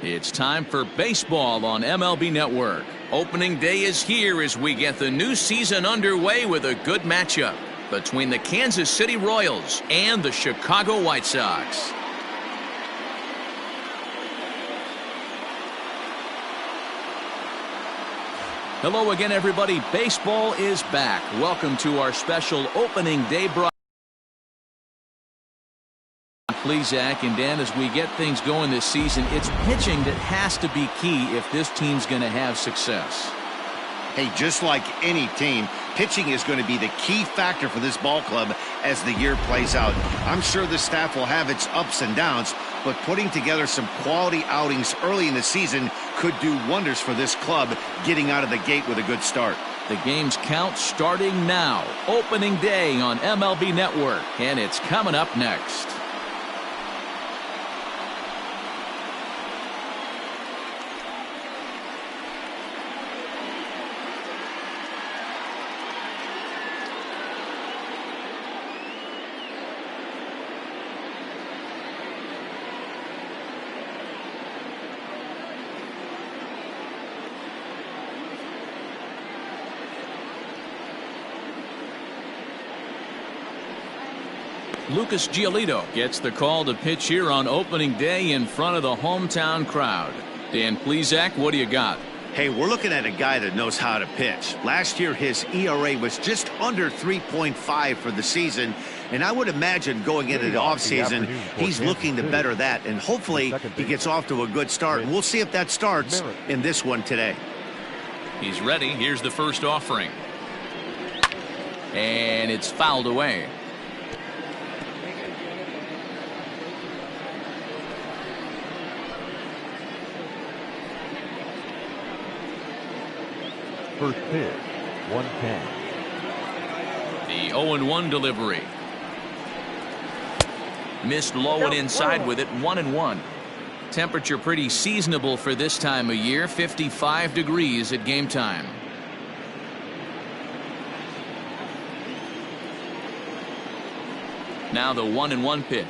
It's time for baseball on MLB Network. Opening day is here as we get the new season underway with a good matchup between the Kansas City Royals and the Chicago White Sox. Hello again, everybody. Baseball is back. Welcome to our special opening day broadcast. Please, Zach and Dan, as we get things going this season, it's pitching that has to be key if this team's going to have success. Hey, just like any team, pitching is going to be the key factor for this ball club as the year plays out. I'm sure the staff will have its ups and downs, but putting together some quality outings early in the season could do wonders for this club getting out of the gate with a good start. The game's count starting now. Opening day on MLB Network, and it's coming up next. Lucas Giolito gets the call to pitch here on opening day in front of the hometown crowd. Dan Plesac, what do you got? Hey, we're looking at a guy that knows how to pitch. Last year, his ERA was just under 3.5 for the season, and I would imagine going into the offseason, he's looking to better that, and hopefully he gets off to a good start. And we'll see if that starts in this one today. He's ready. Here's the first offering. And it's fouled away. First pitch, 1-10. The 0-1 delivery. Missed low and inside with it, 1-1. Temperature pretty seasonable for this time of year, 55 degrees at game time. Now the 1-1 pitch.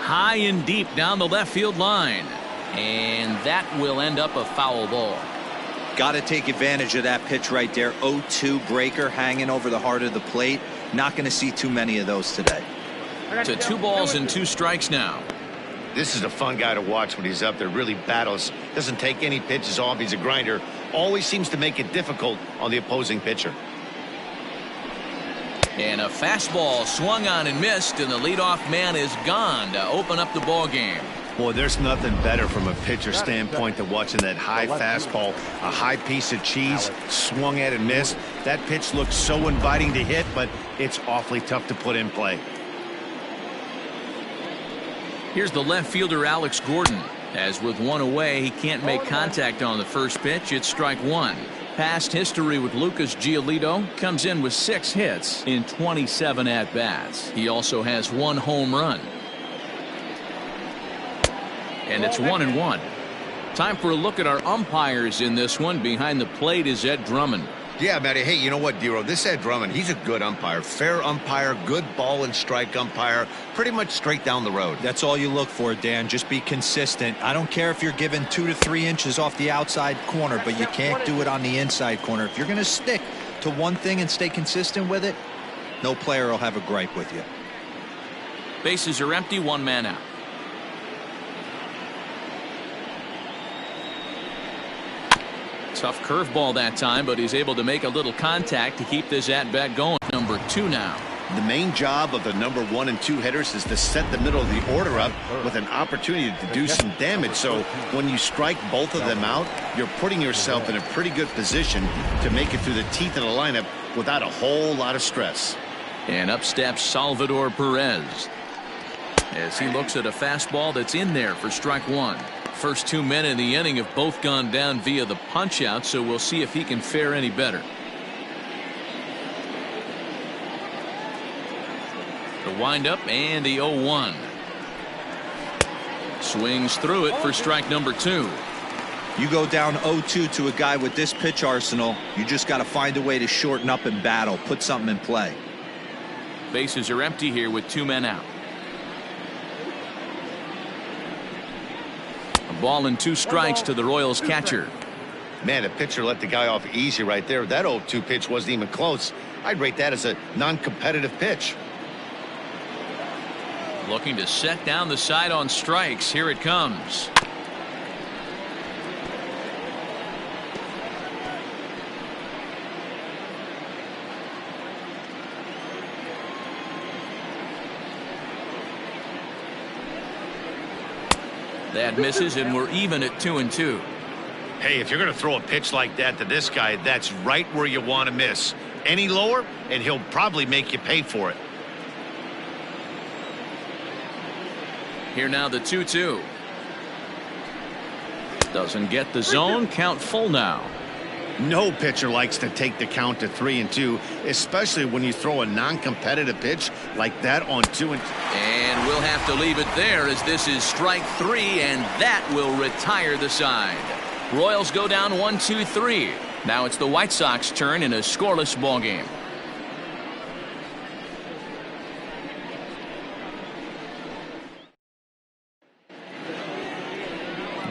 High and deep down the left field line, and that will end up a foul ball. Got to take advantage of that pitch right there. 0-2 breaker hanging over the heart of the plate. Not going to see too many of those today. To 2 balls and 2 strikes now. This is a fun guy to watch when he's up there. Really battles, doesn't take any pitches off. He's a grinder, always seems to make it difficult on the opposing pitcher. And a fastball swung on and missed, and the leadoff man is gone to open up the ball game. Boy, there's nothing better from a pitcher standpoint than watching that high fastball, a high piece of cheese, swung at and missed. That pitch looks so inviting to hit, but it's awfully tough to put in play. Here's the left fielder, Alex Gordon. As with 1 away, he can't make contact on the first pitch. It's strike 1. Past history with Lucas Giolito, comes in with 6 hits in 27 at-bats. He also has 1 home run. And it's 1-1. Time for a look at our umpires in this one. Behind the plate is Ed Drummond. Yeah, Matty. Hey, you know what, Dero? This Ed Drummond, he's a good umpire. Fair umpire, good ball and strike umpire. Pretty much straight down the road. That's all you look for, Dan. Just be consistent. I don't care if you're given 2 to 3 inches off the outside corner, but you can't do it on the inside corner. If you're going to stick to one thing and stay consistent with it, no player will have a gripe with you. Bases are empty, 1 man out. Tough curveball that time, but he's able to make a little contact to keep this at-bat going. Number 2 now. The main job of the number 1 and 2 hitters is to set the middle of the order up with an opportunity to do some damage. So when you strike both of them out, you're putting yourself in a pretty good position to make it through the teeth of the lineup without a whole lot of stress. And up steps Salvador Perez as he looks at a fastball that's in there for strike 1. First 2 men in the inning have both gone down via the punch out, so we'll see if he can fare any better. The windup and the 0-1. Swings through it for strike number 2. You go down 0-2 to a guy with this pitch arsenal, you just got to find a way to shorten up and battle, put something in play. Bases are empty here with 2 men out. A ball and 2 strikes to the Royals catcher. Man, the pitcher let the guy off easy right there. That 0-2 pitch wasn't even close. I'd rate that as a non-competitive pitch. Looking to set down the side on strikes. Here it comes. That misses, and we're even at 2-2. Hey, if you're going to throw a pitch like that to this guy, that's right where you want to miss. Any lower, and he'll probably make you pay for it. Here now the 2-2. Doesn't get the zone. Count full now. No pitcher likes to take the count to 3-2, especially when you throw a non-competitive pitch like that on 2-2. And we'll have to leave it there, as this is strike 3, and that will retire the side. Royals go down 1-2-3. Now it's the White Sox turn in a scoreless ball game.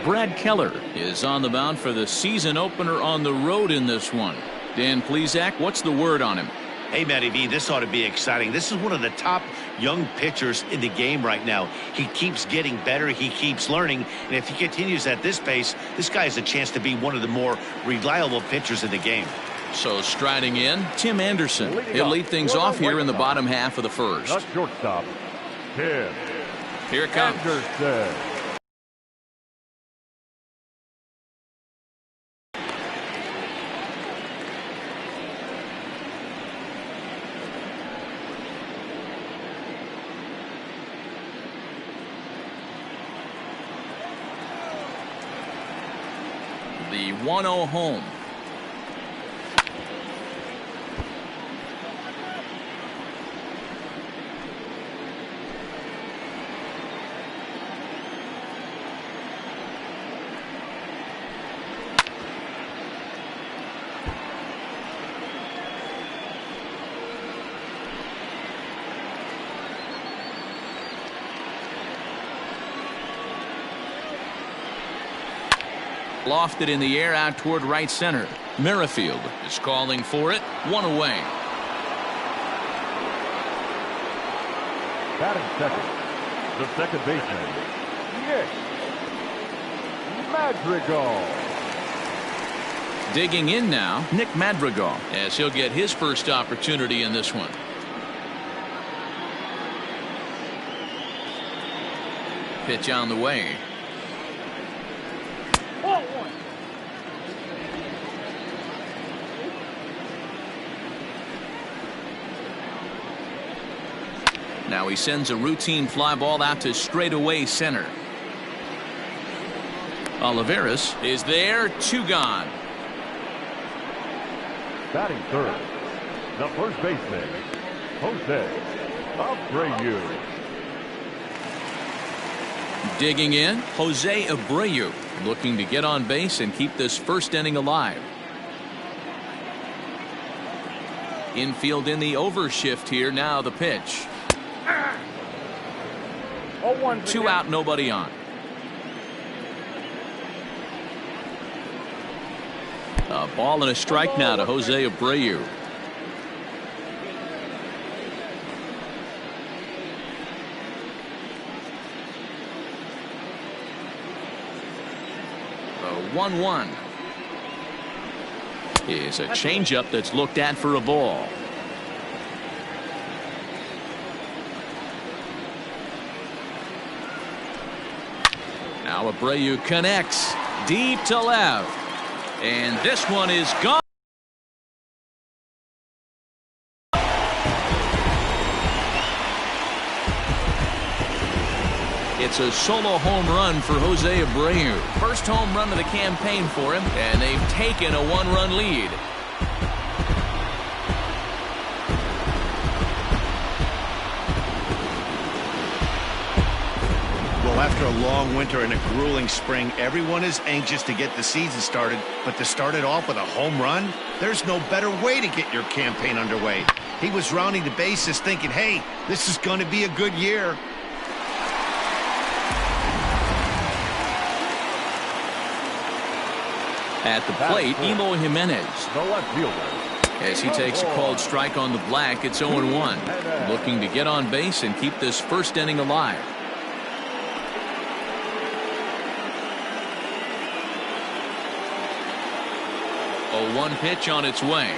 Brad Keller is on the mound for the season opener on the road in this one. Dan Plesac, what's the word on him? Hey, Matty V, this ought to be exciting. This is one of the top young pitchers in the game right now. He keeps getting better. He keeps learning. And if he continues at this pace, this guy has a chance to be one of the more reliable pitchers in the game. So striding in, Tim Anderson. He'll lead things off here in the bottom half of the first. Not shortstop, Tim. Here it comes. Anderson. The 1-0 home. Lofted in the air out toward right center. Merrifield is calling for it. 1 away. Batting second, the second baseman, Nick Madrigal. Digging in now, Nick Madrigal, as he'll get his first opportunity in this one. Pitch on the way. Now he sends a routine fly ball out to straightaway center. Olivares is there, 2 gone. Batting third, the first baseman, Jose Abreu. Digging in, Jose Abreu, looking to get on base and keep this first inning alive. Infield in the overshift here. Now the pitch. 2 out, nobody on. A ball and a strike now to Jose Abreu. The 1-1 is a changeup that's looked at for a ball. Now Abreu connects deep to left, and this one is gone. It's a solo home run for Jose Abreu. First home run of the campaign for him, and they've taken a 1-run lead. Well, after After a long winter and a grueling spring, everyone is anxious to get the season started, but to start it off with a home run, there's no better way to get your campaign underway. He was rounding the bases thinking, hey, this is going to be a good year. At the plate, Eloy Jimenez. The left fielder. As he takes a called strike on the black, it's 0-1. Looking to get on base and keep this first inning alive. A 1 pitch on its way.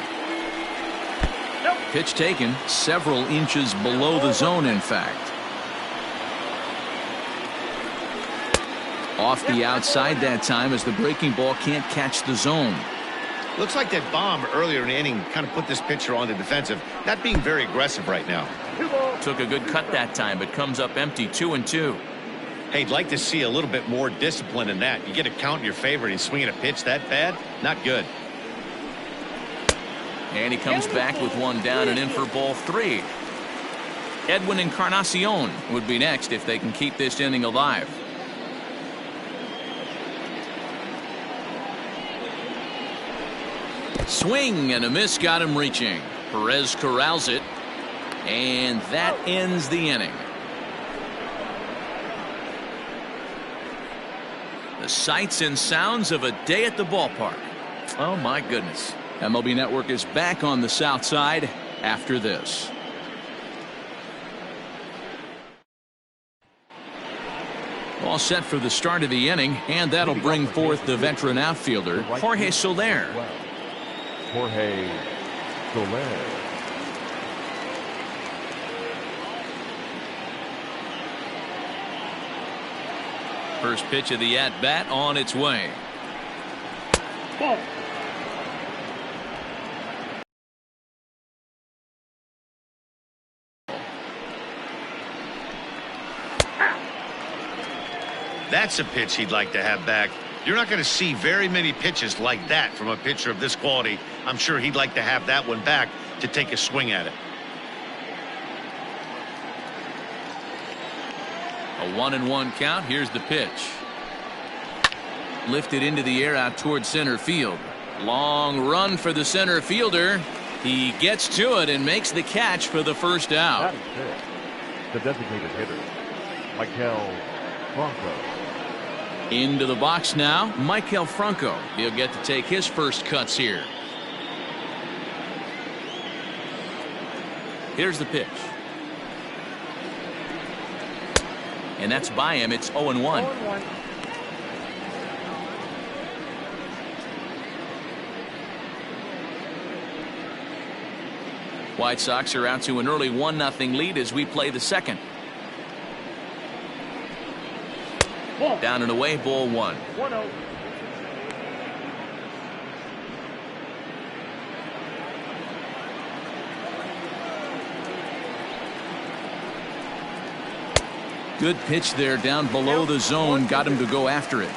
Pitch taken several inches below the zone, in fact. Off the outside that time as the breaking ball can't catch the zone. Looks like that bomb earlier in the inning kind of put this pitcher on the defensive, not being very aggressive right now. Took a good cut that time, but comes up empty. 2-2. Hey, I'd like to see a little bit more discipline in that. You get a count in your favor and swinging a pitch that bad, not good. And he comes back with one down and in for ball 3. Edwin Encarnacion would be next if they can keep this inning alive. Swing and a miss, got him reaching. Perez corrals it, and that ends the inning. The sights and sounds of a day at the ballpark. Oh my goodness. MLB Network is back on the south side after this. All set for the start of the inning, and that'll bring forth the veteran outfielder Jorge Soler. Jorge Soler. First pitch of the at-bat on its way. Ball. That's a pitch he'd like to have back. You're not going to see very many pitches like that from a pitcher of this quality. I'm sure he'd like to have that one back to take a swing at it. A 1-1 count. Here's the pitch. Lifted into the air out towards center field. Long run for the center fielder. He gets to it and makes the catch for the first out. That is it. The designated hitter, Maikel Franco. Into the box now, Maikel Franco. He'll get to take his first cuts here. Here's the pitch. And that's by him. It's 0-1. White Sox are out to an early 1-0 lead as we play the second. Down and away, ball 1. 1-0. Good pitch there down below the zone. Got him to go after it.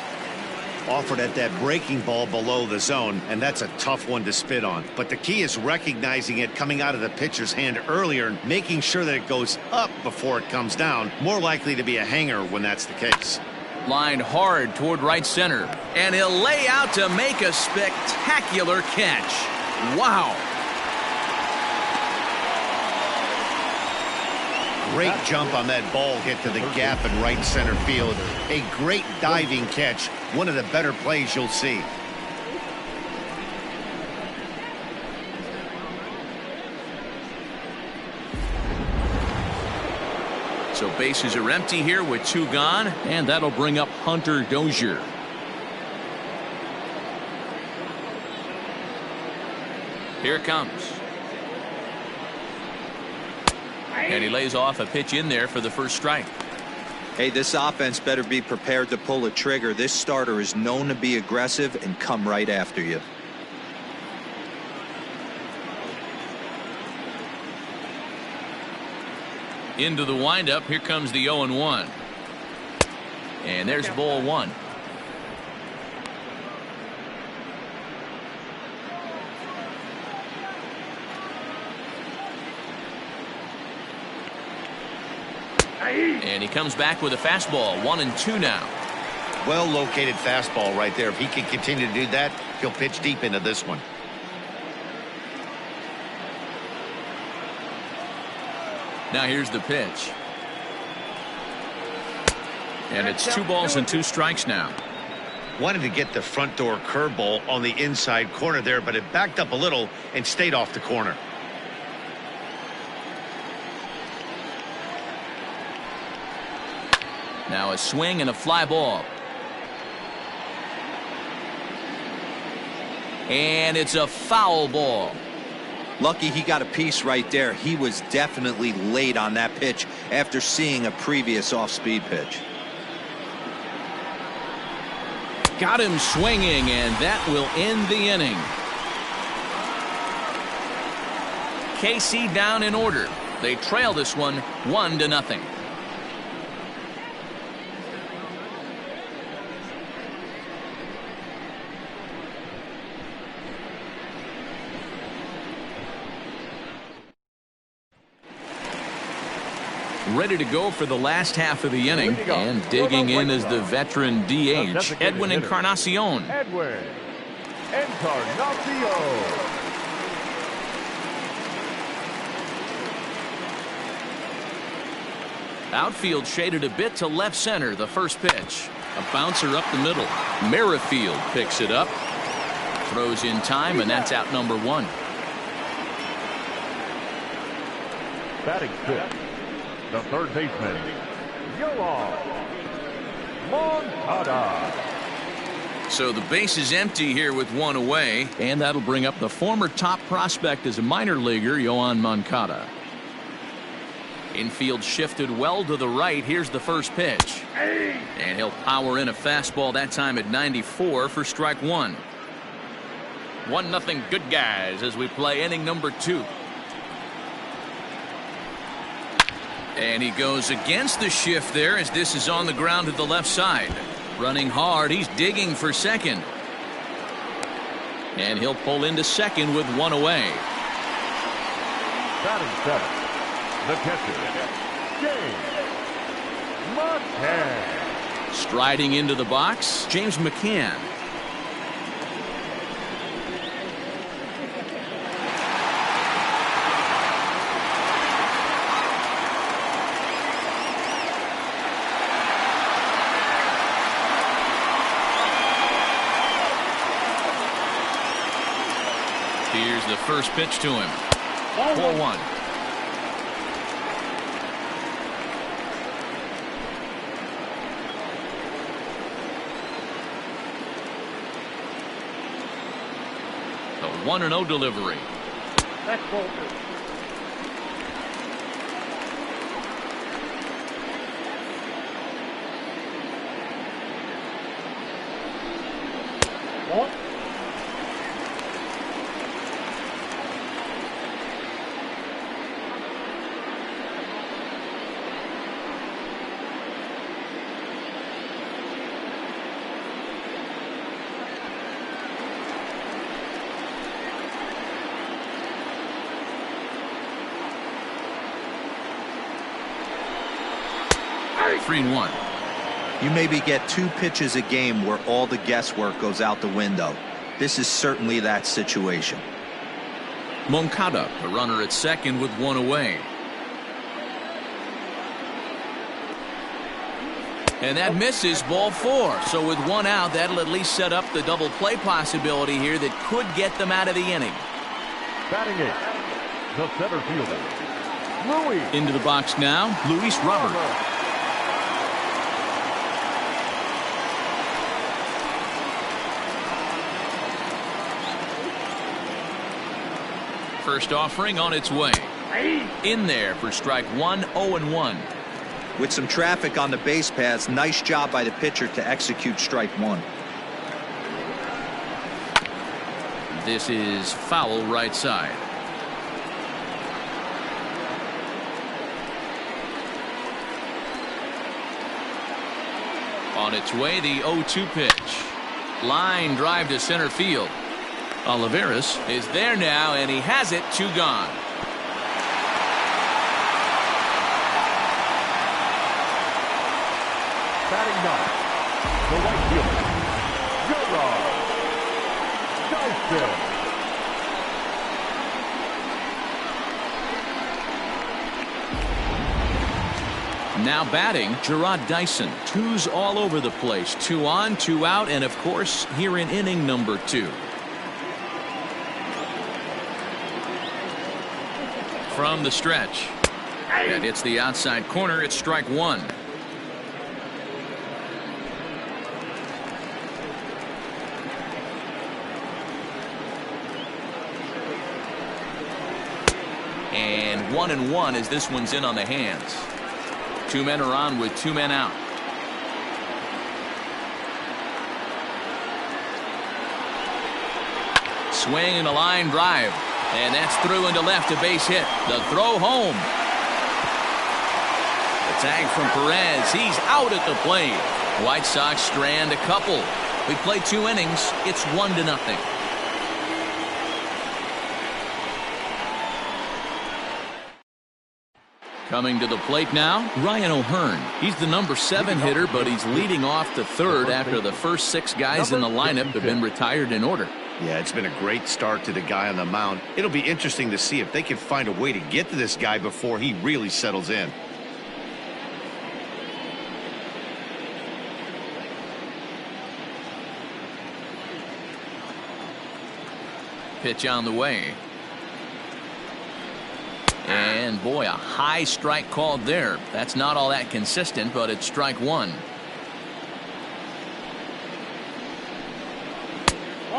Offered at that breaking ball below the zone, and that's a tough one to spit on. But the key is recognizing it coming out of the pitcher's hand earlier and making sure that it goes up before it comes down. More likely to be a hanger when that's the case. Lined hard toward right center, and he'll lay out to make a spectacular catch. Wow. Great jump on that ball hit to the gap in right center field. A great diving catch. One of the better plays you'll see. So bases are empty here with 2 gone, and that'll bring up Hunter Dozier. Here it comes. And he lays off a pitch in there for the first strike. Hey, this offense better be prepared to pull a trigger. This starter is known to be aggressive and come right after you. Into the windup. Here comes the 0-1. And there's ball 1. And he comes back with a fastball. 1-2 now. Well located fastball right there. If he can continue to do that, he'll pitch deep into this one. Now here's the pitch. And it's 2 balls and 2 strikes now. Wanted to get the front door curveball on the inside corner there, but it backed up a little and stayed off the corner. Now a swing and a fly ball. And it's a foul ball. Lucky he got a piece right there. He was definitely late on that pitch after seeing a previous off-speed pitch. Got him swinging, and that will end the inning. KC down in order. They trail this one 1-0. Ready to go for the last half of the inning, and digging in is the veteran DH, Edwin Encarnacion. Edwin Encarnacion. Outfield shaded a bit to left center. The first pitch, a bouncer up the middle. Merrifield picks it up, throws in time, and that's out number 1. Batting fifth, the third baseman, Yoan Moncada. So the base is empty here with 1 away, and that'll bring up the former top prospect as a minor leaguer, Yoan Moncada. Infield shifted well to the right. Here's the first pitch, and he'll power in a fastball, that time at 94 for strike 1. 1-0 good guys as we play inning number 2. And he goes against the shift there as this is on the ground to the left side. Running hard, he's digging for second. And he'll pull into second with 1 away. Batting seventh, the catcher, James McCann. Striding into the box, James McCann. Here's the first pitch to him. 4-1. The 1-0 delivery. Next ball. Three and 1. You maybe get 2 pitches a game where all the guesswork goes out the window. This is certainly that situation. Moncada, the runner at second with 1 away. And that misses, ball 4. So with 1 out, that'll at least set up the double play possibility here that could get them out of the inning. Batting 8, the center fielder, Luis. Into the box now, Luis Robert. First offering on its way. In there for strike 1, 0-1. With some traffic on the base paths, nice job by the pitcher to execute strike 1. This is foul right side. On its way, the 0-2 pitch. Line drive to center field. Olivares is there now, and he has it. 2 gone. Batting ninth, the right fielder, Dyson. Now batting, Gerard Dyson. Twos all over the place. 2 on, 2 out, and of course, here in inning number 2. From the stretch. That hits the outside corner. It's strike 1. And 1-1 as this one's in on the hands. 2 men are on with 2 men out. Swing and a line drive. And that's through into left, a base hit. The throw home. The tag from Perez. He's out at the plate. White Sox strand a couple. We played 2 innings. It's 1-0. Coming to the plate now, Ryan O'Hearn. He's the number 7 hitter, but he's leading off the third after the first 6 guys in the lineup have been retired in order. Yeah, it's been a great start to the guy on the mound. It'll be interesting to see if they can find a way to get to this guy before he really settles in. Pitch on the way. And boy, a high strike called there. That's not all that consistent, but it's strike 1.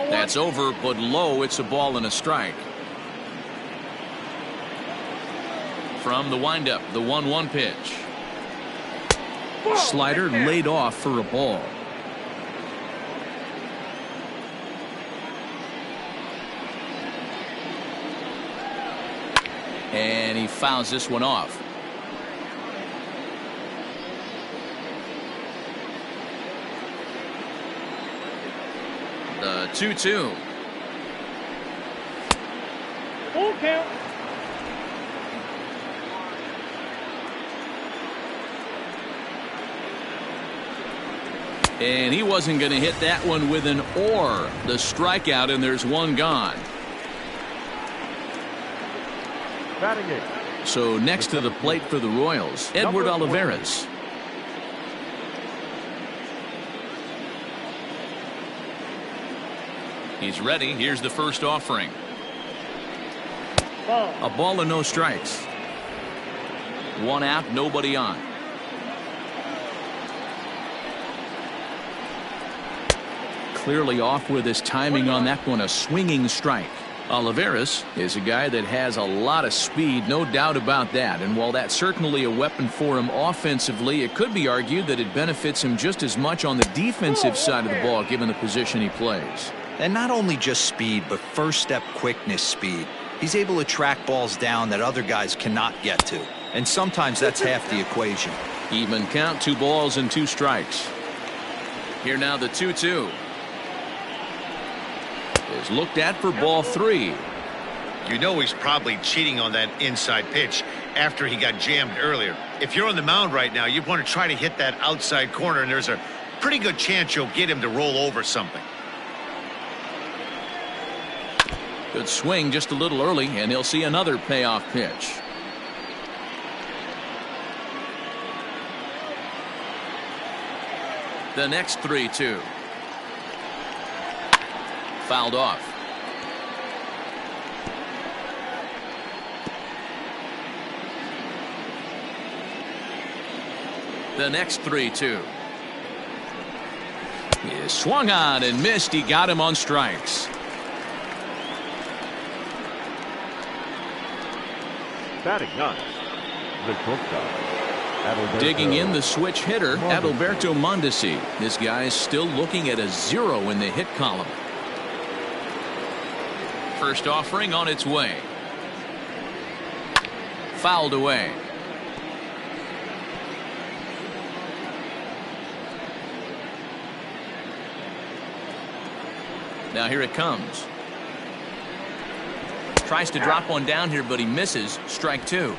That's over, but low. It's a ball and a strike. From the windup, the 1-1 pitch. Slider laid off for a ball. And he fouls this one off. The 2-2. Full count. And he wasn't going to hit that one with an or. The strikeout, and there's one gone. Batting 8. So next to the plate for the Royals, Edward Olivares. He's ready. Here's the first offering. A ball and no strikes. 1 out, nobody on. Clearly off with his timing on that one, a swinging strike. Olivares is a guy that has a lot of speed, no doubt about that. And while that's certainly a weapon for him offensively, it could be argued that it benefits him just as much on the defensive side of the ball, given the position he plays. And not only just speed, but first step quickness speed. He's able to track balls down that other guys cannot get to. And sometimes that's half the equation. Even count, 2 balls and 2 strikes. Here now the 2-2. Is looked at for ball 3. You know he's probably cheating on that inside pitch after he got jammed earlier. If you're on the mound right now, you want to try to hit that outside corner, and there's a pretty good chance you'll get him to roll over something. Good swing just a little early, and he'll see another payoff pitch. The next 3-2. Fouled off. The next 3-2. He swung on and missed. He got him on strikes. Batting 9. The shortstop. Digging in the switch hitter, Adalberto Mondesi. This guy's still looking at a 0 in the hit column. First offering on its way. Fouled away. Now here it comes. Tries to drop one down here, but he misses. Strike 2.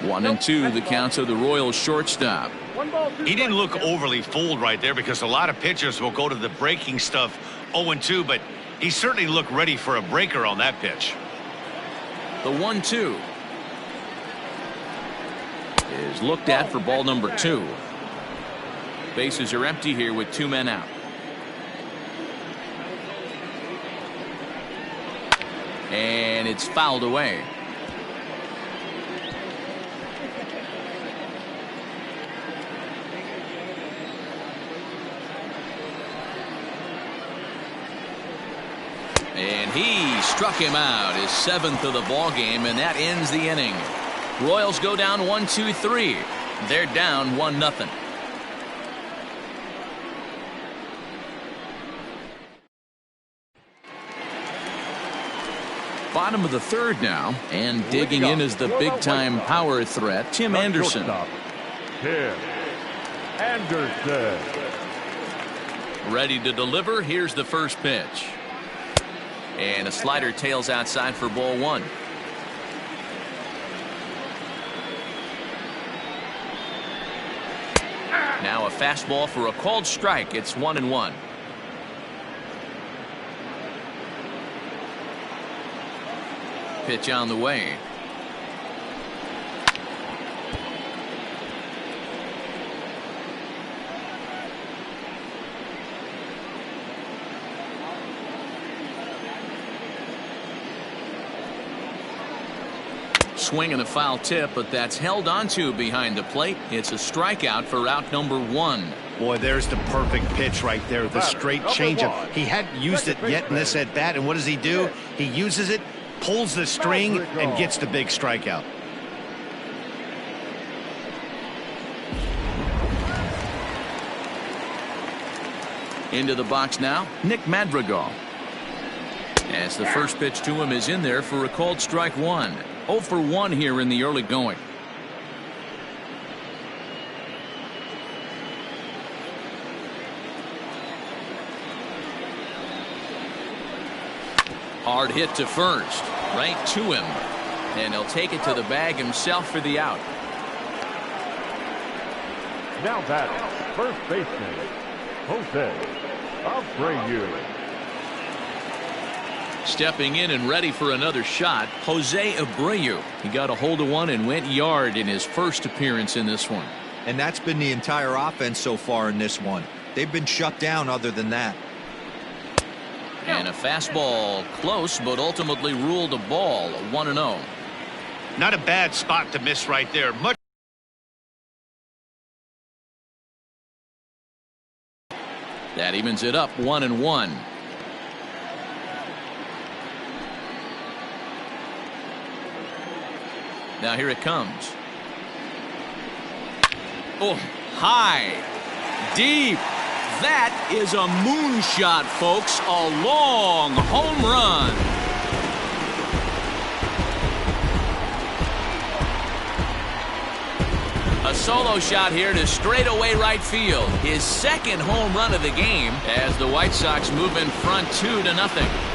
1-2 the counts of the Royals shortstop. He didn't look overly fooled right there, because a lot of pitchers will go to the breaking stuff 0-2, but he certainly looked ready for a breaker on that pitch. The 1-2 is looked at for ball number 2. Bases are empty here with 2 men out. And it's fouled away. And he struck him out, his 7th of the ball game, and that ends the inning. Royals go down 1-2-3. They're down 1-0. Bottom of the 3rd now, and digging in is the big-time power threat, Tim Anderson. Tim Anderson. Ready to deliver. Here's the first pitch. And a slider tails outside for ball 1. Now a fastball for a called strike. It's 1-1. Pitch on the way. Swing and a foul tip, but that's held onto behind the plate. It's a strikeout for out number 1. Boy, there's the perfect pitch right there. The straight changeup. He hadn't used it yet in this at bat, and what does he do? He uses it, pulls the string, and gets the big strikeout. Into the box now, Nick Madrigal. As the first pitch to him is in there for a called strike 1. 0 for 1 here in the early going. Hard hit to first, right to him, and he'll take it to the bag himself for the out. Now batting, first baseman, Jose Abreu. Stepping in and ready for another shot, Jose Abreu. He got a hold of one and went yard in his first appearance in this one. And that's been the entire offense so far in this one. They've been shut down other than that. And a fastball close, but ultimately ruled a ball, 1-0. Not a bad spot to miss right there. Much. That evens it up, 1-1. Now here it comes. Oh, high, deep. That is a moonshot, folks. A long home run. A solo shot here to straightaway right field. His 2nd home run of the game as the White Sox move in front 2-0.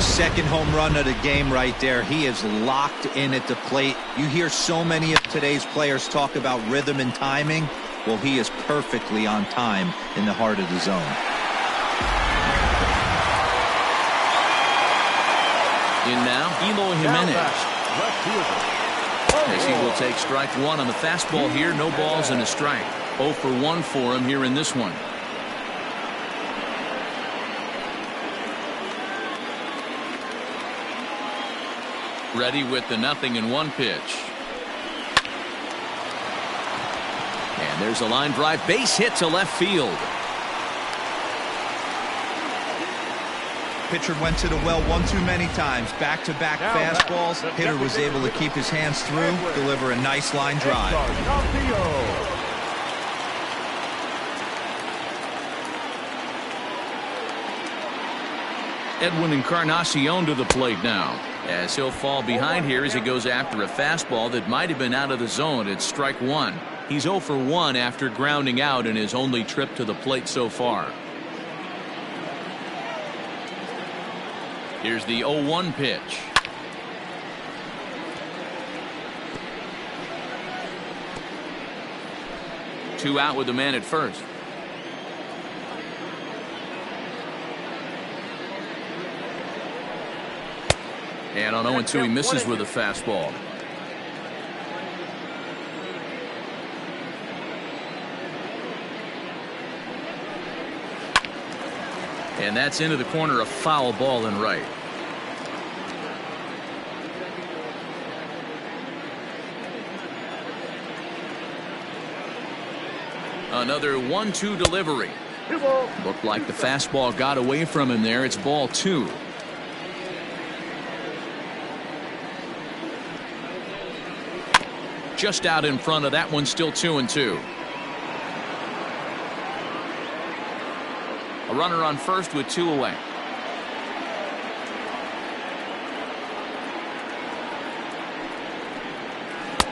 Second home run of the game right there. He is locked in at the plate. You hear so many of today's players talk about rhythm and timing. Well, he is perfectly on time in the heart of the zone. In now, Eloy Jimenez. As he will take strike 1 on the fastball here. No balls and a strike. 0 for 1 for him here in this one. Ready with the 0-1 pitch. And there's a line drive, base hit to left field. Pitcher went to the well one too many times. Back-to-back fastballs. Hitter was able to keep his hands through, deliver a nice line drive. Edwin Encarnacion to the plate now, as he'll fall behind here as he goes after a fastball that might have been out of the zone. It's strike 1. He's 0 for 1 after grounding out in his only trip to the plate so far. Here's the 0-1 pitch. Two out with the man at first. And on 0-2 he misses with a fastball. And that's into the corner, a foul ball and right. Another 1-2 delivery. Looked like the fastball got away from him there. It's ball 2. Just out in front of that one, still 2-2. A runner on first with 2 away.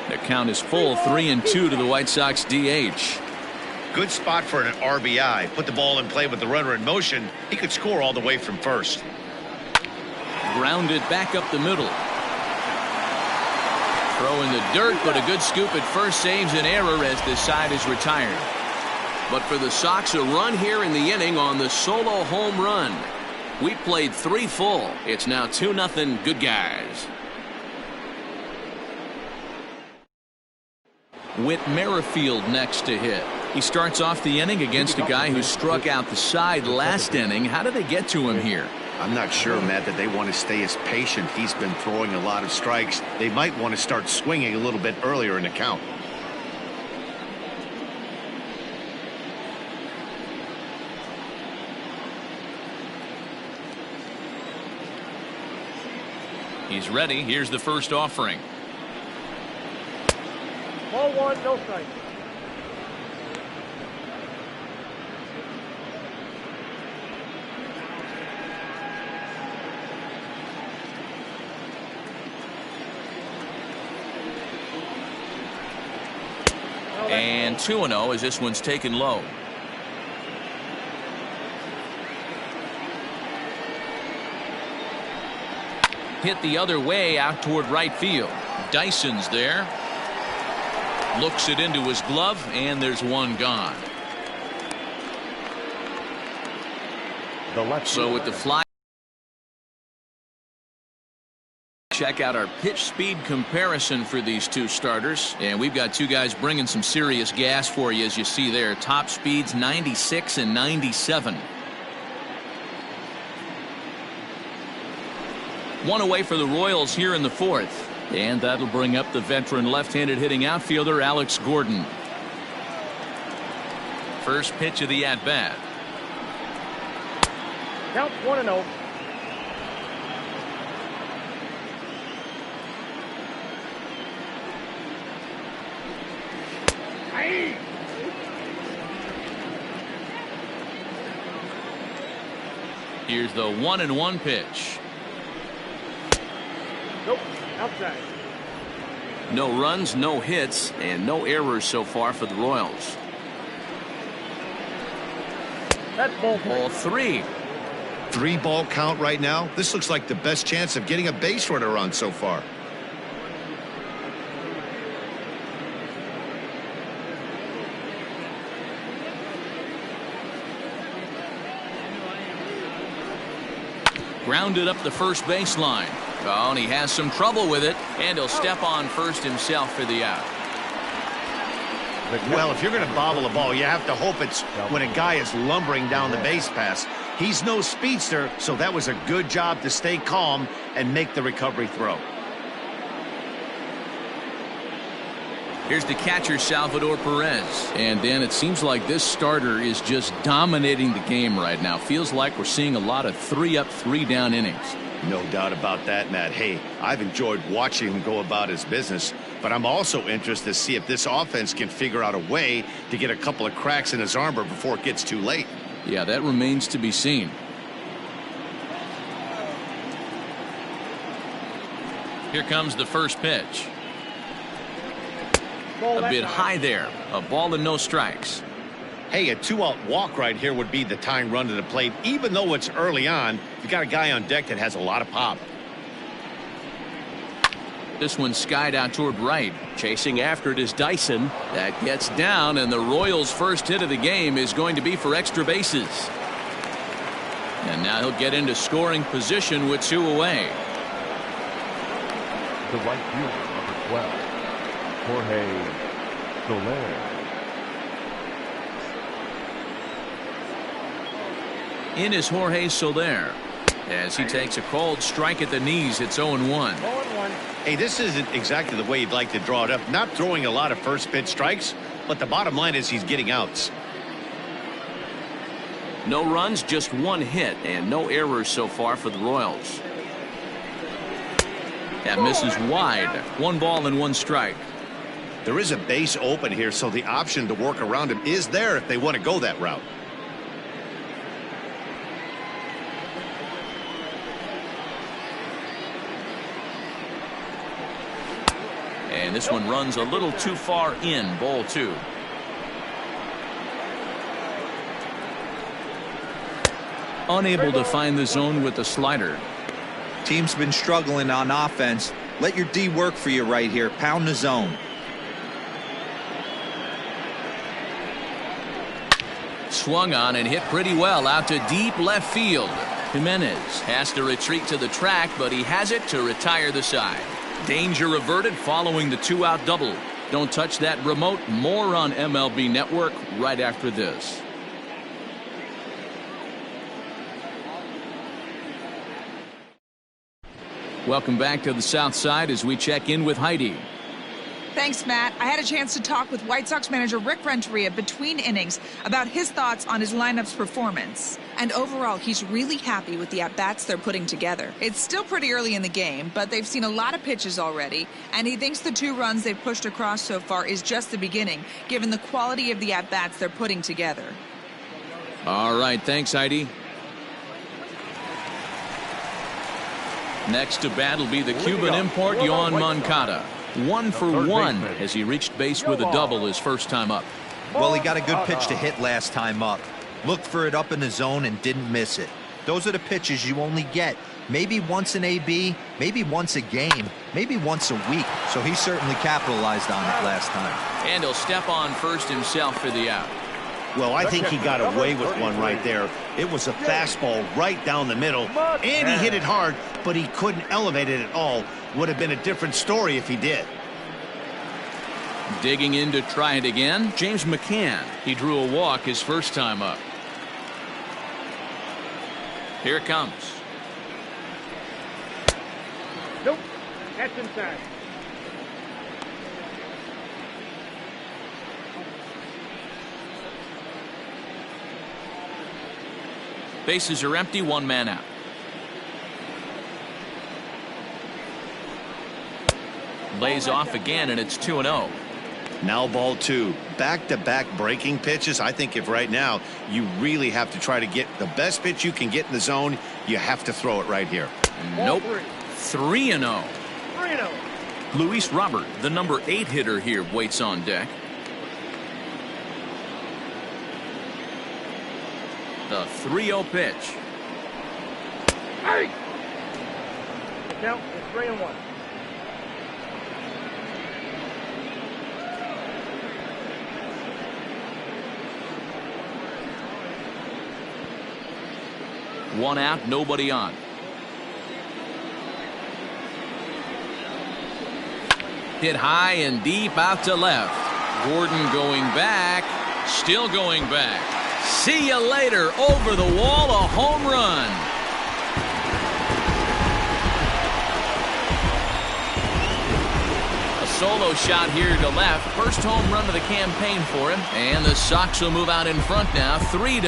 The count is full, 3-2 to the White Sox DH. Good spot for an RBI. Put the ball in play with the runner in motion. He could score all the way from first. Grounded back up the middle. Throw in the dirt, but a good scoop at first saves an error as the side is retired. But for the Sox, a run here in the inning on the solo home run. We played 3 full. It's now 2-0 good guys. Whit Merrifield next to hit. He starts off the inning against a guy who struck out the side last inning. How do they get to him here? I'm not sure, Matt, that they want to stay as patient. He's been throwing a lot of strikes. They might want to start swinging a little bit earlier in the count. He's ready. Here's the first offering. Ball 1, no strike. And 2-0 as this one's taken low. Hit the other way out toward right field. Dyson's there. Looks it into his glove, and there's one gone. So with the fly, check out our pitch speed comparison for these two starters, and we've got two guys bringing some serious gas for you, as you see there. Top speeds 96 and 97. One away for the Royals here in the fourth, and that'll bring up the veteran left-handed hitting outfielder Alex Gordon. First pitch of the at-bat. Count 1-0. Here's the 1-1 pitch. Nope, outside. No runs, no hits, and no errors so far for the Royals. That's ball 3. 3-ball count right now. This looks like the best chance of getting a base runner on so far. Grounded up the first baseline. Oh, and he has some trouble with it, and he'll step on first himself for the out. Well, if you're going to bobble a ball, you have to hope it's when a guy is lumbering down the base pass. He's no speedster, so that was a good job to stay calm and make the recovery throw. Here's the catcher, Salvador Perez. And then it seems like this starter is just dominating the game right now. Feels like we're seeing a lot of 3-up, 3-down innings. No doubt about that, Matt. Hey, I've enjoyed watching him go about his business, but I'm also interested to see if this offense can figure out a way to get a couple of cracks in his armor before it gets too late. Yeah, that remains to be seen. Here comes the first pitch. A bit high there. A ball and no strikes. Hey, a 2-out walk right here would be the tying run to the plate. Even though it's early on, You got a guy on deck that has a lot of pop. This one skied out toward right. Chasing after it is Dyson. That gets down, and the Royals' first hit of the game is going to be for extra bases. And now he'll get into scoring position with 2 away. The right fielder, number 12, Jorge Soler. In is Jorge Soler. As he takes a called strike at the knees, it's 0-1. Hey, this isn't exactly the way you'd like to draw it up. Not throwing a lot of first pitch strikes, but the bottom line is he's getting outs. No runs, just 1 hit, and no errors so far for the Royals. That misses wide. 1 ball and 1 strike. There is a base open here, so the option to work around him is there if they want to go that route. And this one runs a little too far in. Ball 2. Unable to find the zone with the slider. Team's been struggling on offense. Let your D work for you right here. Pound the zone. Swung on and hit pretty well out to deep left field. Jimenez has to retreat to the track, but he has it to retire the side. Danger averted following the 2-out double. Don't touch that remote. More on MLB Network right after this. Welcome back to the South Side as we check in with Heidi. Thanks, Matt. I had a chance to talk with White Sox manager Rick Renteria between innings about his thoughts on his lineup's performance. And overall, he's really happy with the at-bats they're putting together. It's still pretty early in the game, but they've seen a lot of pitches already, and he thinks the 2 runs they've pushed across so far is just the beginning, given the quality of the at-bats they're putting together. All right, thanks, Heidi. Next to bat will be the Cuban import, Yoan Moncada. 1 for 1 as he reached base with a double his first time up. Well, he got a good pitch to hit last time up. Looked for it up in the zone and didn't miss it. Those are the pitches you only get maybe once in AB, maybe once a game, maybe once a week. So he certainly capitalized on it last time. And he'll step on first himself for the out. Well, I think he got away with one right there. It was a fastball right down the middle, and he hit it hard, but he couldn't elevate it at all. Would have been a different story if he did. Digging in to try it again, James McCann. He drew a walk his first time up. Here it comes. Nope, that's inside. Bases are empty, 1 man out. Lays off again, and it's 2-0. Now ball 2. Back-to-back breaking pitches. I think if right now you really have to try to get the best pitch you can get in the zone, you have to throw it right here. Nope. 3-0. 3-0. Luis Robert, the number 8 hitter here, waits on deck. The 3-0 pitch. Hey! Count is 3-1. One out, nobody on. Hit high and deep out to left. Gordon going back, still going back. See you later. Over the wall, a home run. A solo shot here to left. First home run of the campaign for him. And the Sox will move out in front now, 3-0.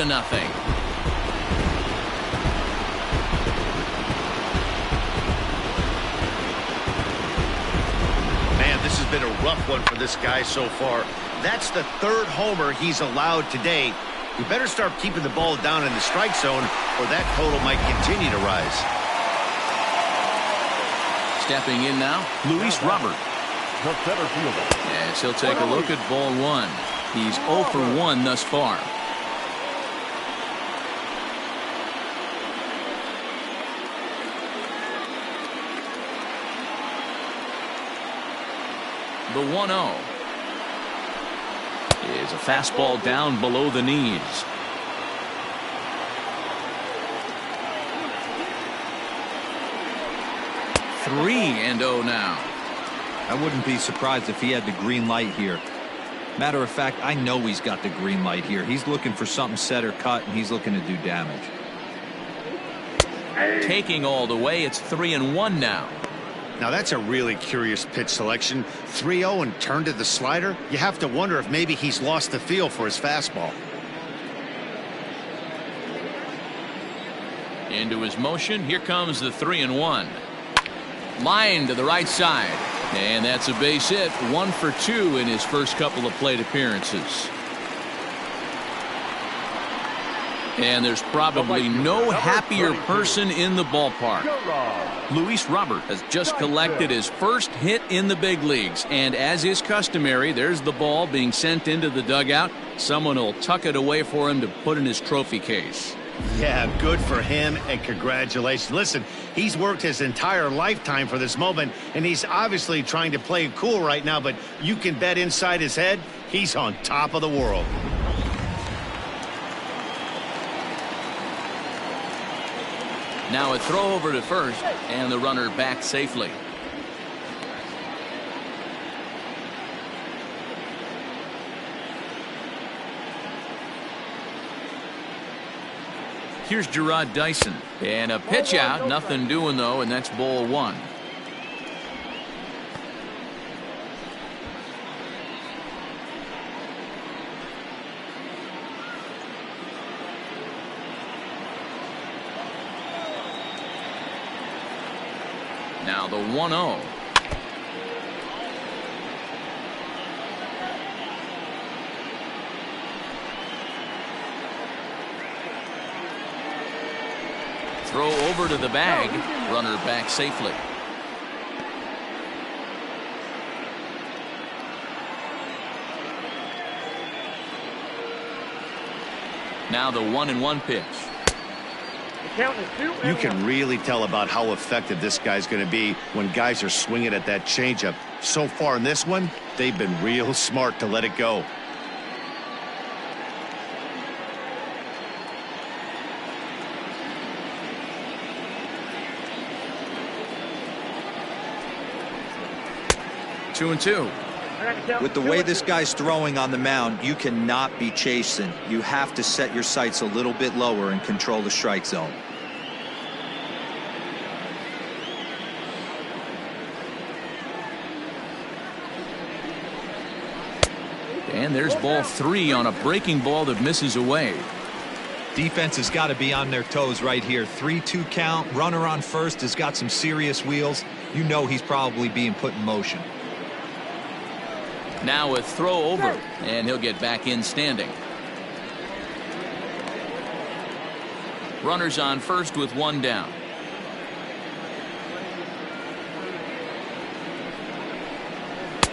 Man, this has been a rough one for this guy so far. That's the 3rd homer he's allowed today. You better start keeping the ball down in the strike zone, or that total might continue to rise. Stepping in now, Luis Robert. The center fielder. Yes, he'll take a look at ball 1. He's 0 for 1 thus far. The 1-0 is a fastball down below the knees. 3-0 now. I wouldn't be surprised if he had the green light here. Matter of fact, I know he's got the green light here. He's looking for something set or cut, and he's looking to do damage. Taking all the way, it's 3-1 now. Now that's a really curious pitch selection. 3-0 and turned to the slider. You have to wonder if maybe he's lost the feel for his fastball. Into his motion. Here comes the 3-1. Line to the right side. And that's a base hit. 1 for 2 in his first couple of plate appearances. And there's probably no happier person in the ballpark. Luis Robert has just collected his first hit in the big leagues. And as is customary, there's the ball being sent into the dugout. Someone will tuck it away for him to put in his trophy case. Yeah, good for him, and congratulations. Listen, he's worked his entire lifetime for this moment, and he's obviously trying to play it cool right now, but you can bet inside his head, he's on top of the world. Now a throw over to first, and the runner back safely. Here's Gerard Dyson, and a pitch out, nothing doing though, and that's ball 1. Now the 1-0. Throw over to the bag. Runner back safely. Now the 1-1 pitch. You can really tell about how effective this guy's going to be when guys are swinging at that changeup. So far in this one, they've been real smart to let it go. Two and two. With the way this guy's throwing on the mound, you cannot be chasing. You have to set your sights a little bit lower and control the strike zone. And there's ball 3 on a breaking ball that misses away. Defense has got to be on their toes right here. 3-2 count. Runner on first has got some serious wheels. You know he's probably being put in motion. Now a throw over, and he'll get back in standing. Runners on first with 1 down.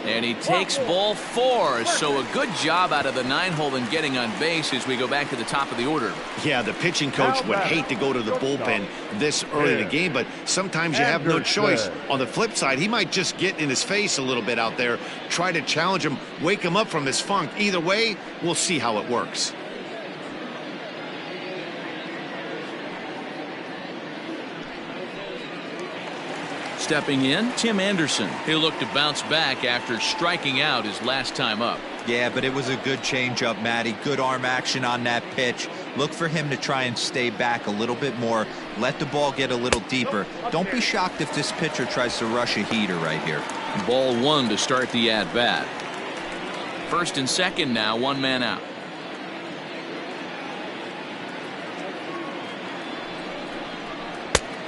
And he takes ball 4, so a good job out of the 9-hole in getting on base as we go back to the top of the order. Yeah, the pitching coach would hate to go to the bullpen this early in the game, but sometimes you have no choice. On the flip side, he might just get in his face a little bit out there, try to challenge him, wake him up from his funk. Either way, we'll see how it works. Stepping in, Tim Anderson. He'll look to bounce back after striking out his last time up. Yeah, but it was a good changeup, Matty. Good arm action on that pitch. Look for him to try and stay back a little bit more. Let the ball get a little deeper. Don't be shocked if this pitcher tries to rush a heater right here. Ball 1 to start the at-bat. First and second now, 1 man out.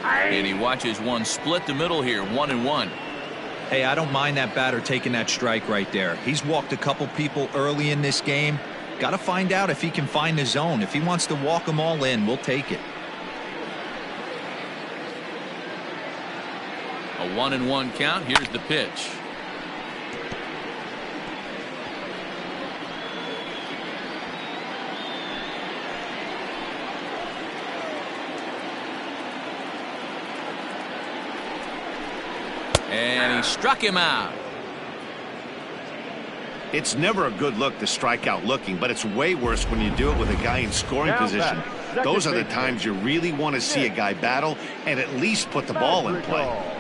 And he watches one split the middle here, 1-1. Hey, I don't mind that batter taking that strike right there. He's walked a couple people early in this game. Got to find out if he can find the zone. If he wants to walk them all in, we'll take it. A 1-1 count. Here's the pitch. And he struck him out. It's never a good look to strike out looking, but it's way worse when you do it with a guy in scoring position. Those are the times you really want to see a guy battle and at least put the ball in play.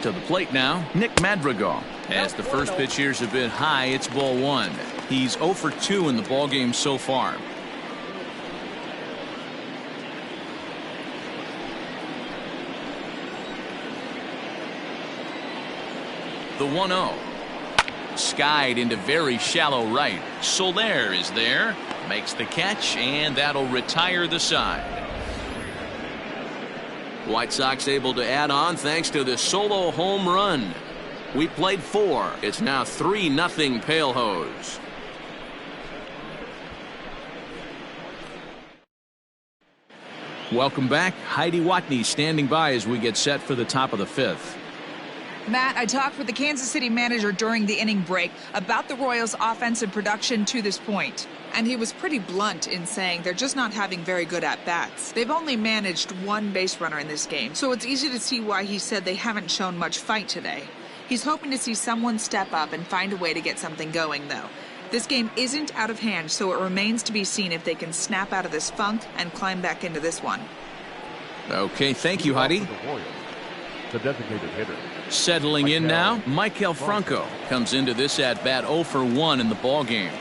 To the plate now, Nick Madrigal. As the first pitch here is a bit high, it's ball one. He's 0 for 2 in the ballgame so far. The 1-0. Skied into very shallow right. Soler is there. Makes the catch, and that'll retire the side. White Sox able to add on thanks to the solo home run. We played 4. It's now 3-0 Pale Hose. Welcome back. Heidi Watney standing by as we get set for the top of the 5th. Matt, I talked with the Kansas City manager during the inning break about the Royals' offensive production to this point. And he was pretty blunt in saying they're just not having very good at-bats. They've only managed 1 base runner in this game, so it's easy to see why he said they haven't shown much fight today. He's hoping to see someone step up and find a way to get something going, though. This game isn't out of hand, so it remains to be seen if they can snap out of this funk and climb back into this one. Okay, thank you, Heidi. The designated hitter. Settling in now, Maikel Franco comes into this at-bat 0 for 1 in the ballgame.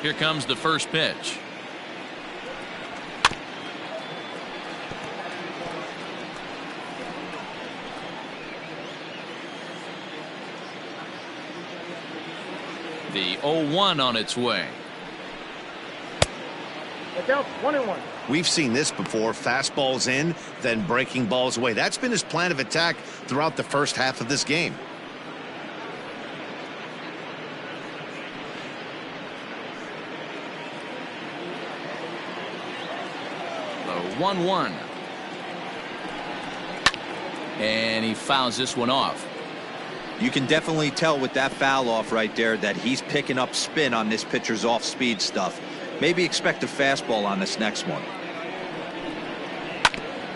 Here comes the first pitch. The 0-1 on its way. Look out, 1-1. We've seen this before. Fastballs in, then breaking balls away. That's been his plan of attack throughout the first half of this game. The 1-1. And he fouls this one off. You can definitely tell with that foul off right there that he's picking up spin on this pitcher's off-speed stuff. Maybe expect a fastball on this next one.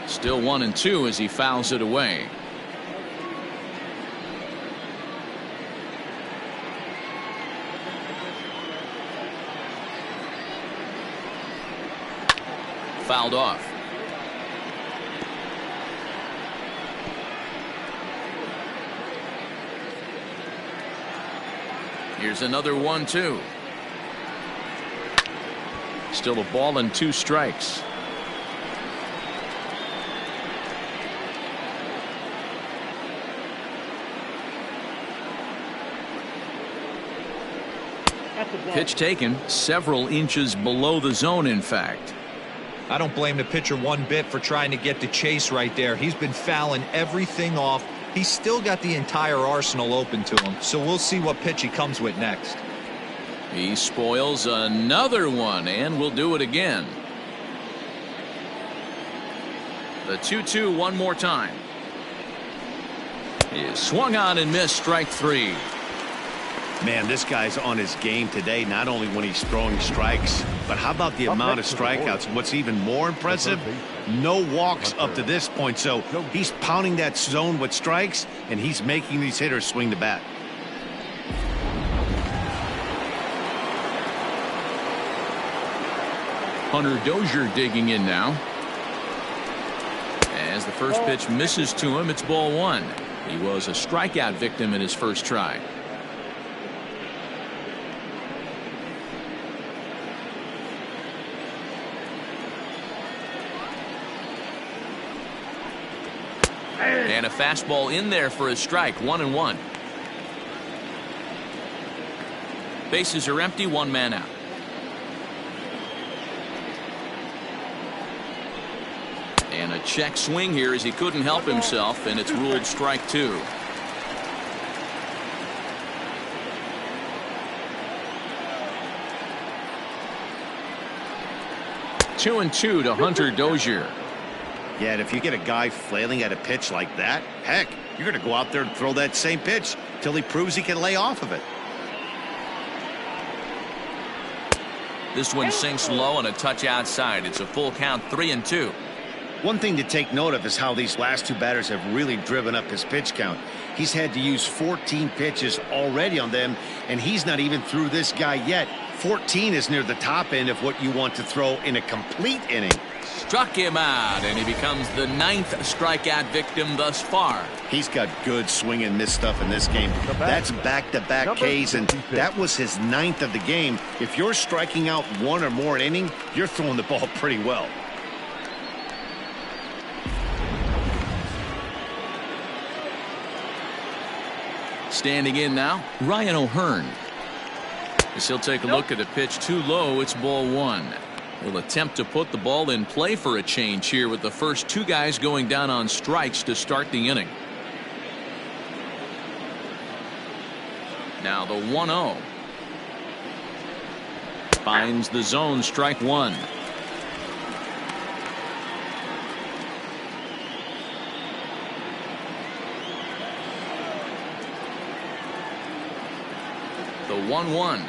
Still 1-2 as he fouls it away. Fouled off. Here's another 1-2. Still a ball and 2 strikes. Pitch taken several inches below the zone, in fact. I don't blame the pitcher one bit for trying to get the chase right there. He's been fouling everything off. He's still got the entire arsenal open to him, so we'll see what pitch he comes with next. He spoils another one, and will do it again. The 2-2 one more time. He is swung on and missed, strike 3. Man, this guy's on his game today, not only when he's throwing strikes, but how about the amount of strikeouts? What's even more impressive, no walks up to this point. So he's pounding that zone with strikes, and he's making these hitters swing the bat. Hunter Dozier digging in now. As the first pitch misses to him, it's ball 1. He was a strikeout victim in his first try. And a fastball in there for a strike. 1-1. Bases are empty, 1 man out. And a check swing here as he couldn't help himself, and it's ruled strike 2. Two and 2 to Hunter Dozier. Yeah, and if you get a guy flailing at a pitch like that, heck, you're going to go out there and throw that same pitch till he proves he can lay off of it. This one sinks low and a touch outside. It's a full count, 3-2. One thing to take note of is how these last two batters have really driven up his pitch count. He's had to use 14 pitches already on them, and he's not even through this guy yet. 14 is near the top end of what you want to throw in a complete inning. Struck him out, and he becomes the 9th strikeout victim thus far. He's got good swing and miss stuff in this game. That's back-to-back Ks, and that was his 9th of the game. If you're striking out one or more an inning, you're throwing the ball pretty well. Standing in now, Ryan O'Hearn. As he'll take a look at a pitch too low, it's ball 1. He'll attempt to put the ball in play for a change here with the first two guys going down on strikes to start the inning. Now the 1-0. Finds the zone, strike 1. The 1-1.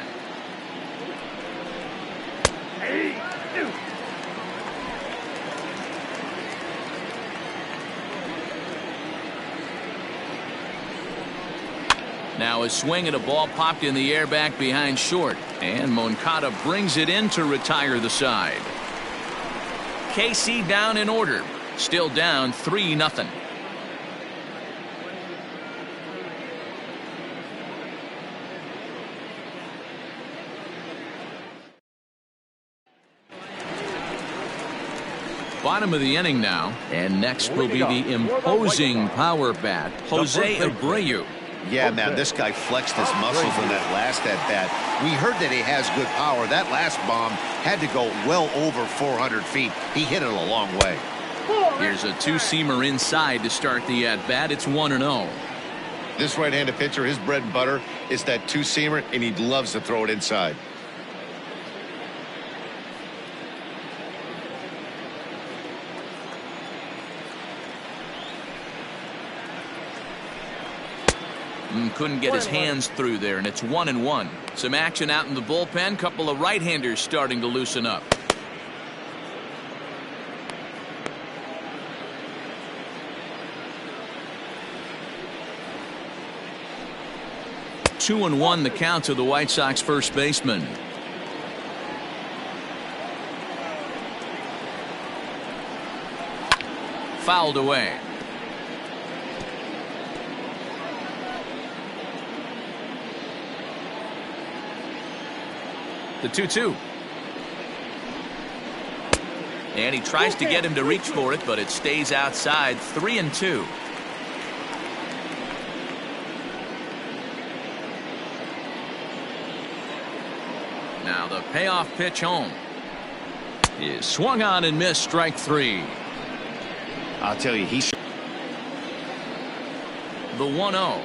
Now a swing and a ball popped in the air back behind short, and Moncada brings it in to retire the side. KC down in order, still down 3-0. Bottom of the inning now, and next will be the imposing power bat, Jose Abreu. Yeah, man, this guy flexed his muscles in that last at-bat. We heard that he has good power. That last bomb had to go well over 400 feet. He hit it a long way. Here's a two-seamer inside to start the at-bat. It's 1-0. This right-handed pitcher, his bread and butter is that two-seamer, and he loves to throw it inside. Couldn't get his hands through there, and it's 1-1. Some action out in the bullpen. Couple of right-handers starting to loosen up. Two and 1 the count to the White Sox first baseman. Fouled away. The 2-2. And he tries to get him to reach for it, but it stays outside. 3-2. Now the payoff pitch home is swung on and missed, strike 3. I'll tell you, he's the 1-0.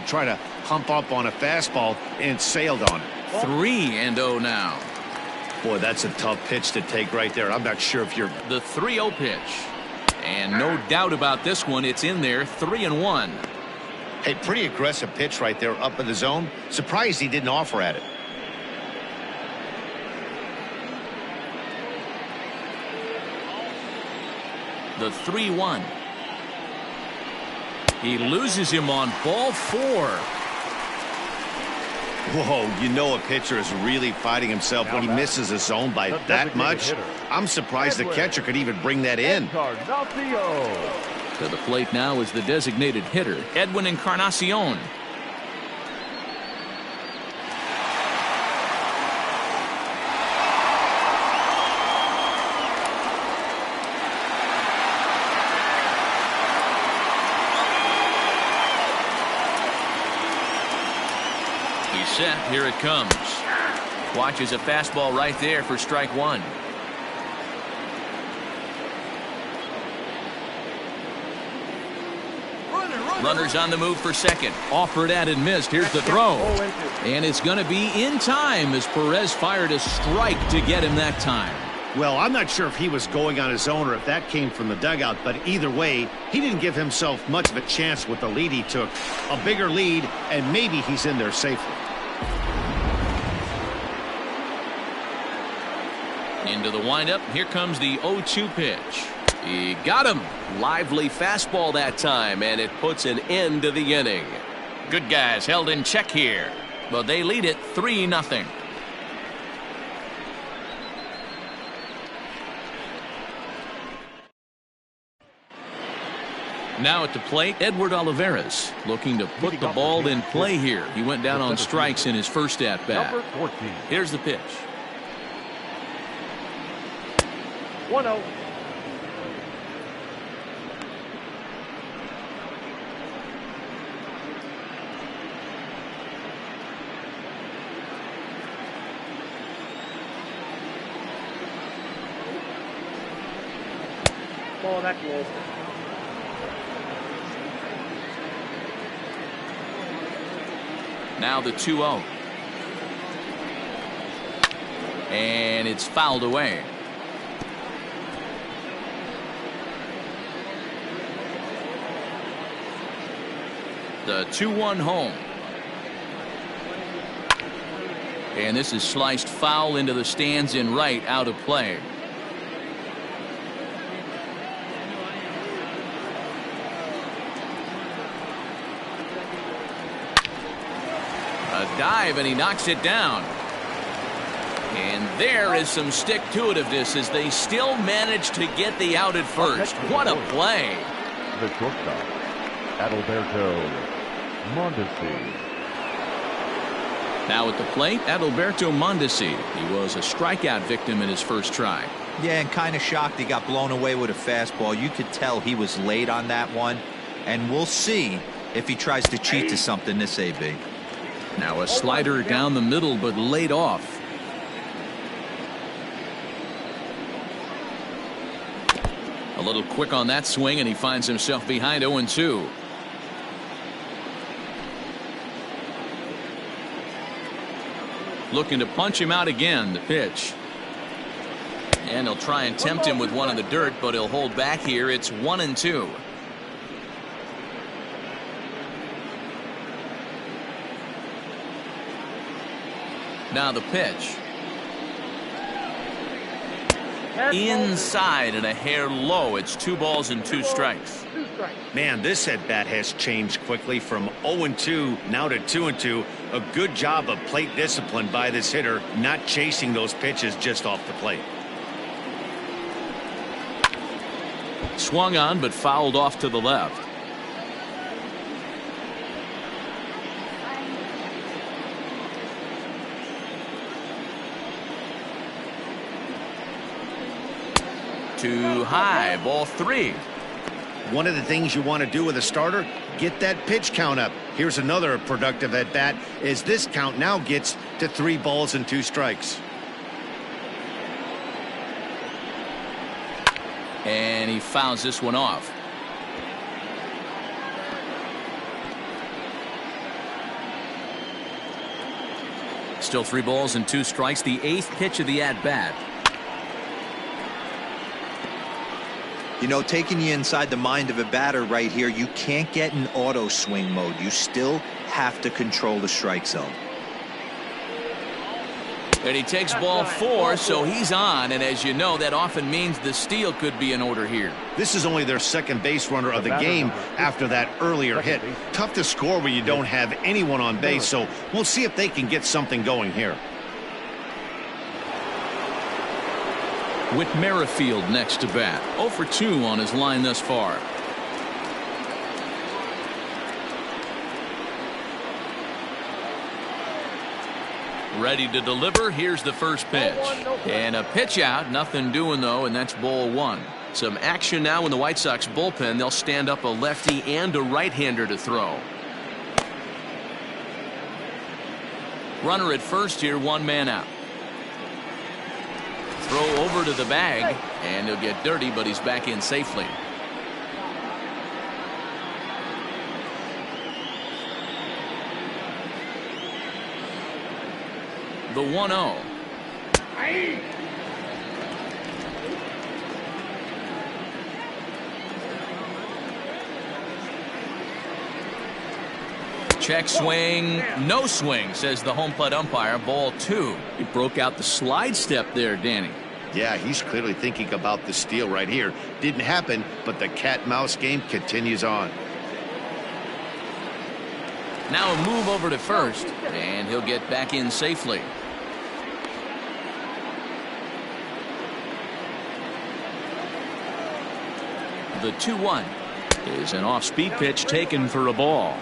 to try to hump up on a fastball and sailed on it. 3-0 now. Boy, that's a tough pitch to take right there. I'm not sure if you're the 3-0 pitch, and no doubt about this one, it's in there. 3-1. Hey, pretty aggressive pitch right there up in the zone. Surprised he didn't offer at it. The 3-1. He loses him on ball 4. Whoa, you know a pitcher is really fighting himself when he misses a zone by that much. I'm surprised the catcher could even bring that in. To the plate now is the designated hitter, Edwin Encarnacion. Set. Here it comes. Watches a fastball right there for strike 1. Runners on the move for second. Offered at and missed. Here's the throw. And it's going to be in time as Perez fired a strike to get him that time. Well, I'm not sure if he was going on his own or if that came from the dugout, but either way, he didn't give himself much of a chance with the lead he took. A bigger lead, and maybe he's in there safely. Into the windup. Here comes the 0-2 pitch. He got him. Lively fastball that time, and it puts an end to the inning. Good guys held in check here, but they lead it 3-0. Now at the plate, Edward Olivares looking to put the ball in play here. He went down on strikes in his first at-bat. Number 14. Here's the pitch. 1-0. Ball, that's low. Now the 2-0. And it's fouled away. The 2-1 home. And this is sliced foul into the stands in right, out of play. A dive, and he knocks it down. And there is some stick-to-itiveness as they still manage to get the out at first. What a play. The shortstop, Adalberto Mondesi. Now at the plate, Adalberto Mondesi. He was a strikeout victim in his first try. Yeah, and kind of shocked he got blown away with a fastball. You could tell he was late on that one. And we'll see if he tries to cheat to something this AB. Now a slider down the middle, but laid off. A little quick on that swing, and he finds himself behind 0-2. Looking to punch him out again. The pitch. And he'll try and tempt him with one in the dirt, but he'll hold back here. It's 1-2. Now the pitch. Inside and a hair low. It's 2 balls and 2 strikes. Man, this at-bat has changed quickly from 0-2 now to 2-2. A good job of plate discipline by this hitter, not chasing those pitches just off the plate. Swung on, but fouled off to the left. Too high. Ball 3. One of the things you want to do with a starter, get that pitch count up. Here's another productive at bat as this count now gets to 3 balls and 2 strikes. And he fouls this one off. Still 3 balls and 2 strikes. The 8th pitch of the at bat. You know, taking you inside the mind of a batter right here, you can't get in auto swing mode. You still have to control the strike zone. And he takes ball 4, so he's on. And as you know, that often means the steal could be in order here. This is only their second base runner of the game after that earlier hit. Tough to score when you don't have anyone on base, so we'll see if they can get something going here. Whit Merrifield next to bat. 0 for 2 on his line thus far. Ready to deliver. Here's the first pitch. And a pitch out. Nothing doing, though, and that's ball 1. Some action now in the White Sox bullpen. They'll stand up a lefty and a right-hander to throw. Runner at first here, 1 man out. Throw over to the bag, and he'll get dirty, but he's back in safely. The 1-0. Check swing, no swing, says the home plate umpire. Ball 2. He broke out the slide step there, Danny. Yeah, he's clearly thinking about the steal right here. Didn't happen, but the cat-mouse game continues on. Now a move over to first, and he'll get back in safely. The 2-1 is an off-speed pitch taken for a ball.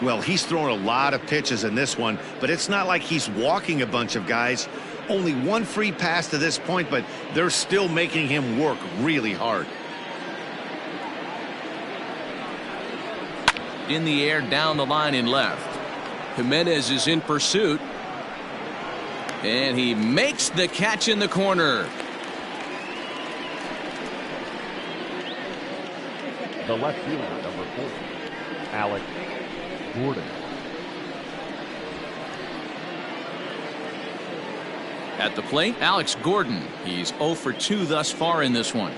Well, he's thrown a lot of pitches in this one, but it's not like he's walking a bunch of guys. Only one free pass to this point, but they're still making him work really hard. In the air, down the line in left. Jimenez is in pursuit. And he makes the catch in the corner. The left fielder, number 4, Alex Gordon. At the plate, Alex Gordon. He's 0 for 2 thus far in this one.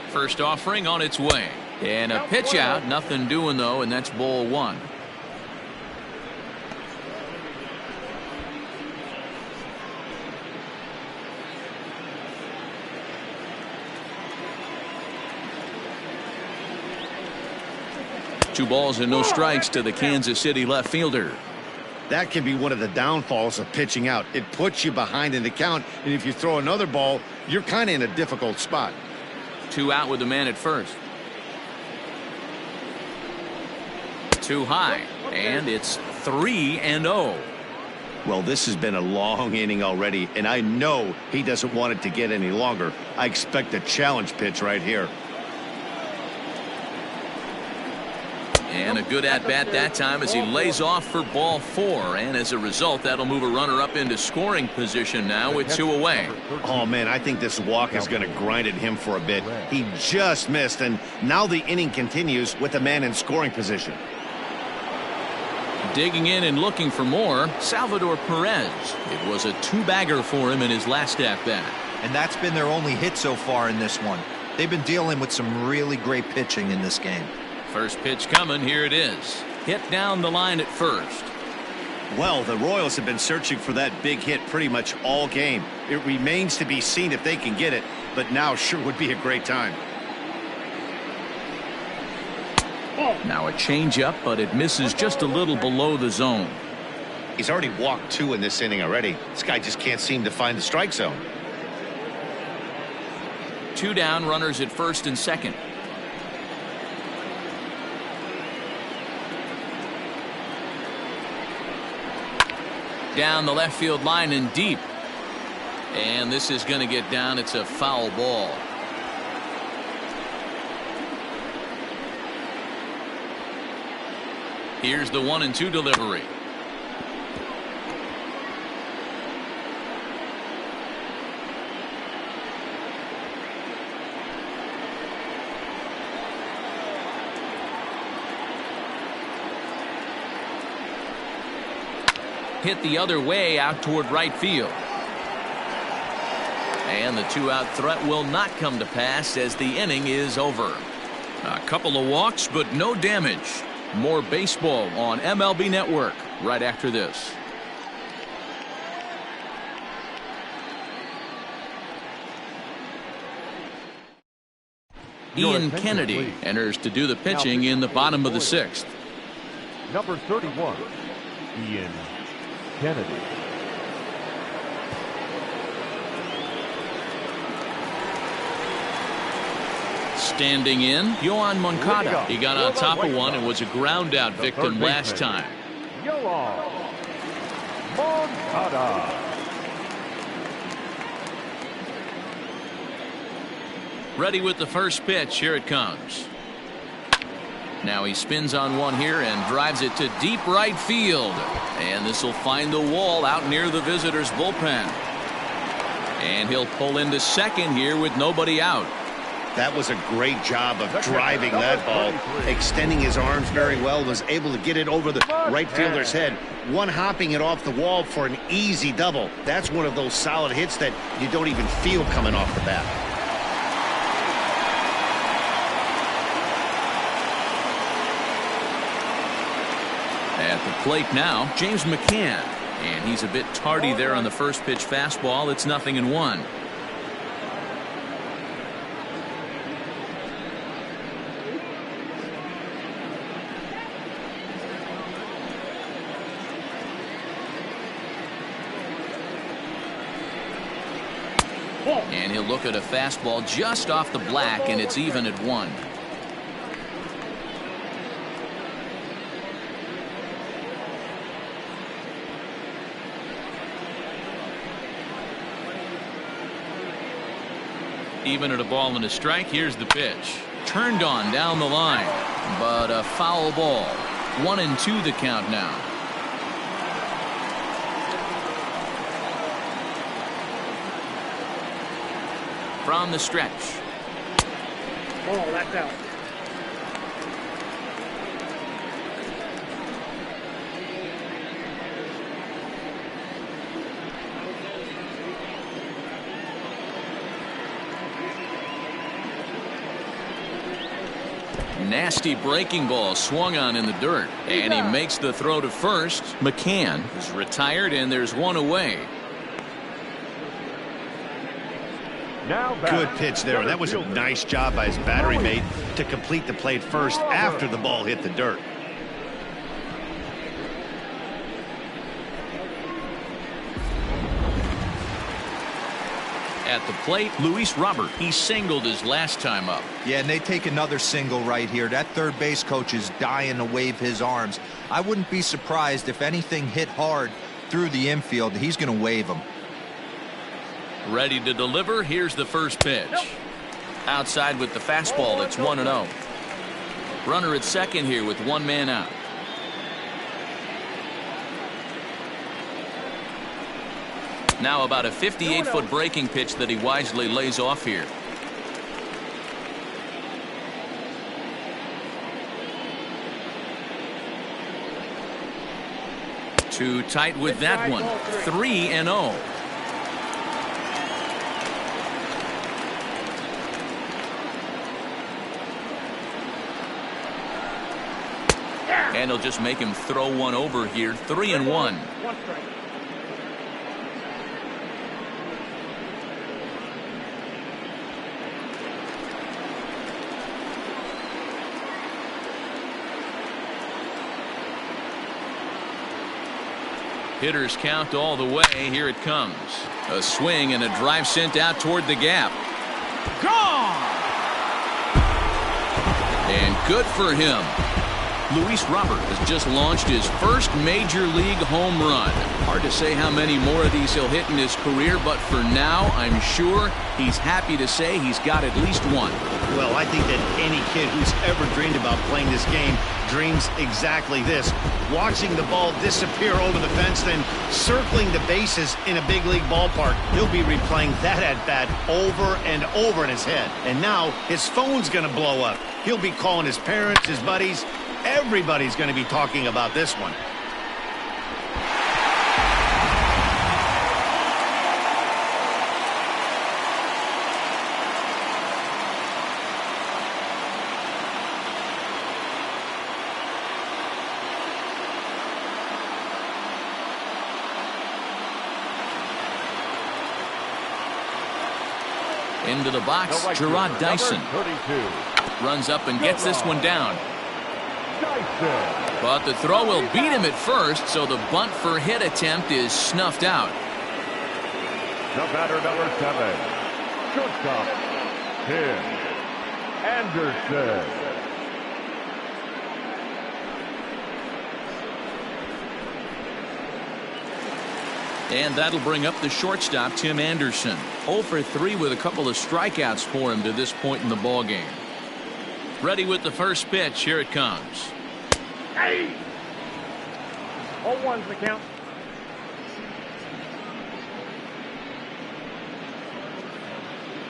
First offering on its way. And a pitch out. Nothing doing, though, and that's ball 1. Two balls and no strikes to the Kansas City left fielder. That can be one of the downfalls of pitching out. It puts you behind in the count, and if you throw another ball, you're kind of in a difficult spot. 2 out with the man at first. Too high, and it's 3-0. Well, this has been a long inning already, and I know he doesn't want it to get any longer. I expect a challenge pitch right here. And a good at-bat that time as he lays off for ball 4. And as a result, that'll move a runner up into scoring position now with 2 away. Oh, man, I think this walk is going to grind at him for a bit. He just missed, and now the inning continues with a man in scoring position. Digging in and looking for more, Salvador Perez. It was a 2-bagger for him in his last at-bat. And that's been their only hit so far in this one. They've been dealing with some really great pitching in this game. First pitch coming. Here it is. Hit down the line at first. Well, the Royals have been searching for that big hit pretty much all game. It remains to be seen if they can get it, but now sure would be a great time. Now a changeup, but it misses just a little below the zone. He's already walked 2 in this inning already. This guy just can't seem to find the strike zone. 2 down, runners at first and second. Down the left field line and deep. And this is going to get down. It's a foul ball. Here's the 1-2 delivery. Hit the other way out toward right field. And the 2-out threat will not come to pass as the inning is over. A couple of walks, but no damage. More baseball on MLB Network right after this. Ian Kennedy enters to do the pitching in the bottom of the 6th. Number 31, Ian Kennedy. Standing in, Yoan Moncada. He got on top of one and was a ground out victim last time. Yoan Moncada. Ready with the first pitch. Here it comes. Now he spins on one here and drives it to deep right field. And this will find the wall out near the visitors' bullpen. And he'll pull into second here with nobody out. That was a great job of driving that ball, extending his arms very well, was able to get it over the right fielder's head, one hopping it off the wall for an easy double. That's one of those solid hits that you don't even feel coming off the bat. At the plate now, James McCann. And he's a bit tardy there on the first pitch fastball. It's 0-1. And he'll look at a fastball just off the black, and it's even at 1. Even at a ball and a strike. Here's the pitch. Turned on down the line, but a foul ball. 1-2 the count now. From the stretch. Oh, that's out. Nasty breaking ball swung on in the dirt, and he makes the throw to first. McCann is retired, and there's one away. Good pitch there. That was a nice job by his battery mate to complete the plate first after the ball hit the dirt. At the plate, Luis Robert. He singled his last time up. Yeah, and they take another single right here. That third base coach is dying to wave his arms. I wouldn't be surprised if anything hit hard through the infield. He's going to wave them. Ready to deliver. Here's the first pitch. Outside with the fastball. It's 1-0. Runner at second here with one man out. Now about a 58-foot breaking pitch that he wisely lays off here. Too tight with that one. 3-0. And he'll just make him throw one over here. 3-1. One strike. Hitters count all the way. Here it comes. A swing and a drive sent out toward the gap. Gone! And good for him. Luis Robert has just launched his first major league home run. Hard to say how many more of these he'll hit in his career, but for now, I'm sure he's happy to say he's got at least one. Well, I think that any kid who's ever dreamed about playing this game dreams exactly this. Watching the ball disappear over the fence, then circling the bases in a big league ballpark. He'll be replaying that at-bat over and over in his head. And now his phone's going to blow up. He'll be calling his parents, his buddies. Everybody's going to be talking about this one. Into the box, Gerard Dyson. Runs up and gets this one down. But the throw will beat him at first, so the bunt for hit attempt is snuffed out. The batter, number 7, shortstop, Tim Anderson. And that'll bring up the shortstop, Tim Anderson. 0 for 3 with a couple of strikeouts for him to this point in the ballgame. Ready with the first pitch. Here it comes. Hey! 0-1's the count.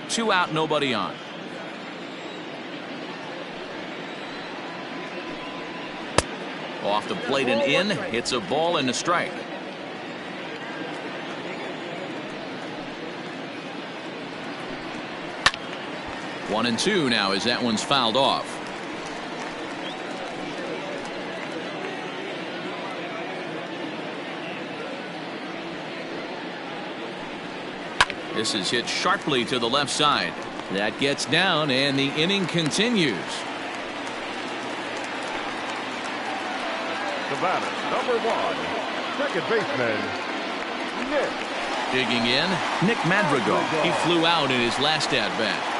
Two out, nobody on. Off the plate and in. It's a ball and a strike. One and two now as that one's fouled off. This is hit sharply to the left side. That gets down and the inning continues. The batter, number 1, second baseman, Nick. Digging in, Nick Madrigal. He flew out in his last at-bat.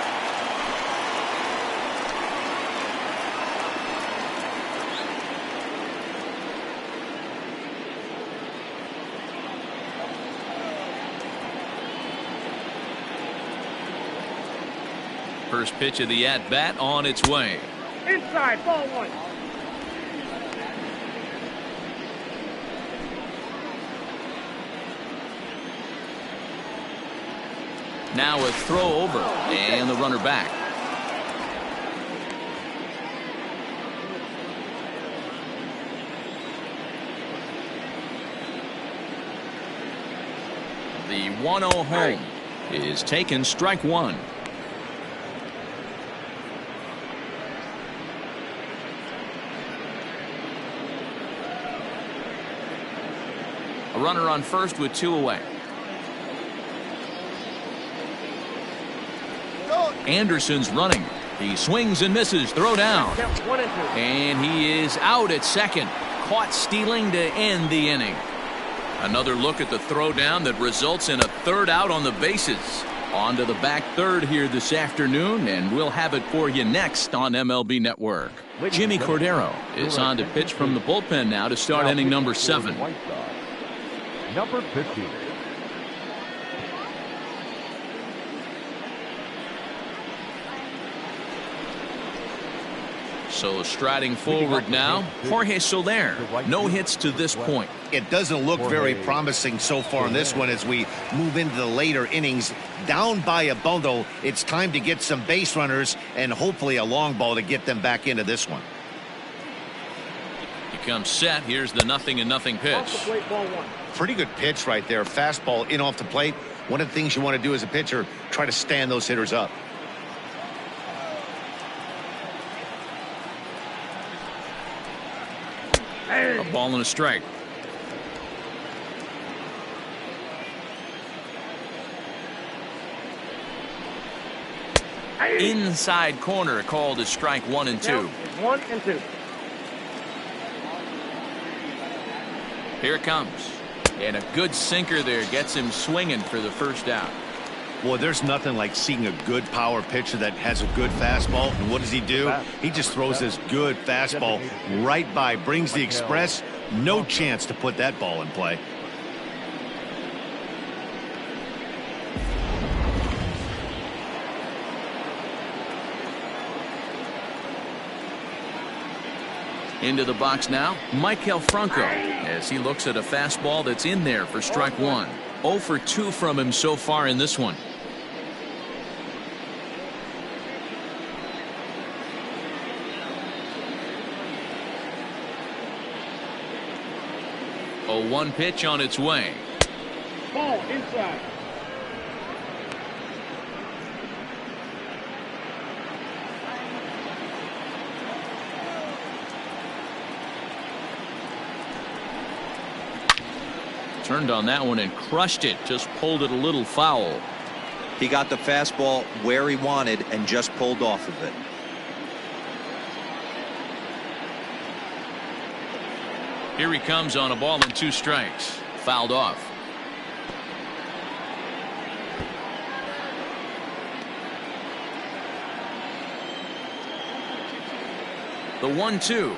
First pitch of the at-bat on its way. Inside, ball 1. Now a throw over and the runner back. The 1-0 home is taken, strike one. A runner on first with 2 away. Anderson's running. He swings and misses. Throw down. And he is out at second. Caught stealing to end the inning. Another look at the throw down that results in a third out on the bases. On to the back third here this afternoon, and we'll have it for you next on MLB Network. Jimmy Cordero is on to pitch from the bullpen now to start inning number 7. Number 15. So striding forward now, Jorge Soler. No hits to this point. It doesn't look very promising so far in this one as we move into the later innings. Down by a bundle, it's time to get some base runners and hopefully a long ball to get them back into this one. He comes set. Here's the 0-0 pitch. Pretty good pitch right there. Fastball in off the plate. One of the things you want to do as a pitcher, try to stand those hitters up. A ball and a strike. Inside corner called as strike 1 and 2. 1 and 2. Here it comes. And a good sinker there gets him swinging for the first out. Boy, there's nothing like seeing a good power pitcher that has a good fastball. And what does he do? He just throws this good fastball right by, brings the express. No chance to put that ball in play. Into the box now, Maikel Franco, as he looks at a fastball that's in there for strike 1. 0 for 2 from him so far in this one. A 1 pitch on its way. Ball inside. Turned on that one and crushed it. Just pulled it a little foul. He got the fastball where he wanted and just pulled off of it. Here he comes on a ball and 2 strikes. Fouled off. The 1-2.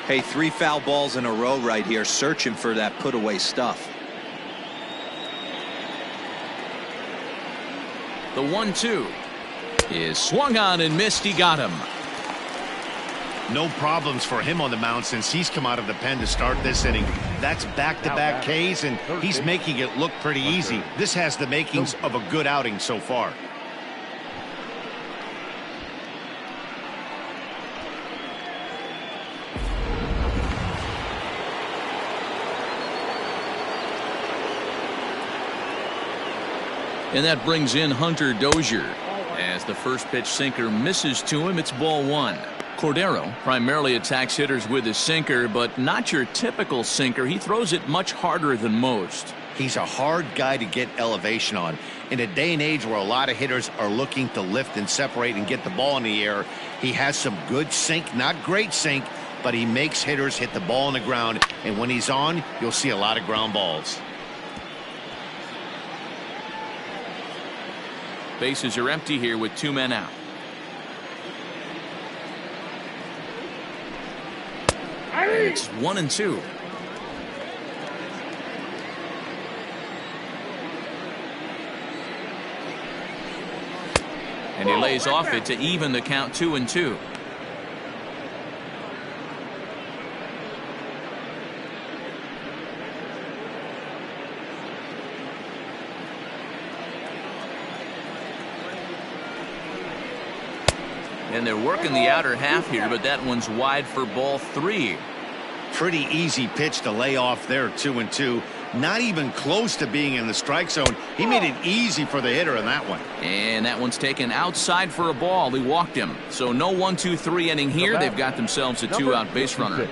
Hey, 3 foul balls in a row right here, searching for that put away stuff. The 1-2 is swung on and missed. He got him. No problems for him on the mound since he's come out of the pen to start this inning. That's back-to-back Ks, and he's making it look pretty easy. This has the makings of a good outing so far. And that brings in Hunter Dozier. As the first pitch sinker misses to him, it's ball one. Cordero primarily attacks hitters with his sinker, but not your typical sinker. He throws it much harder than most. He's a hard guy to get elevation on. In a day and age where a lot of hitters are looking to lift and separate and get the ball in the air, he has some good sink, not great sink, but he makes hitters hit the ball on the ground. And when he's on, you'll see a lot of ground balls. Bases are empty here with 2 men out. It's 1-2. And he lays off it to even the count 2-2. And they're working the outer half here, but that one's wide for ball 3. Pretty easy pitch to lay off there, 2-2. Not even close to being in the strike zone. He made it easy for the hitter in that one. And that one's taken outside for a ball. He walked him. So no 1-2-3 inning here. They've got themselves a 2-out base runner.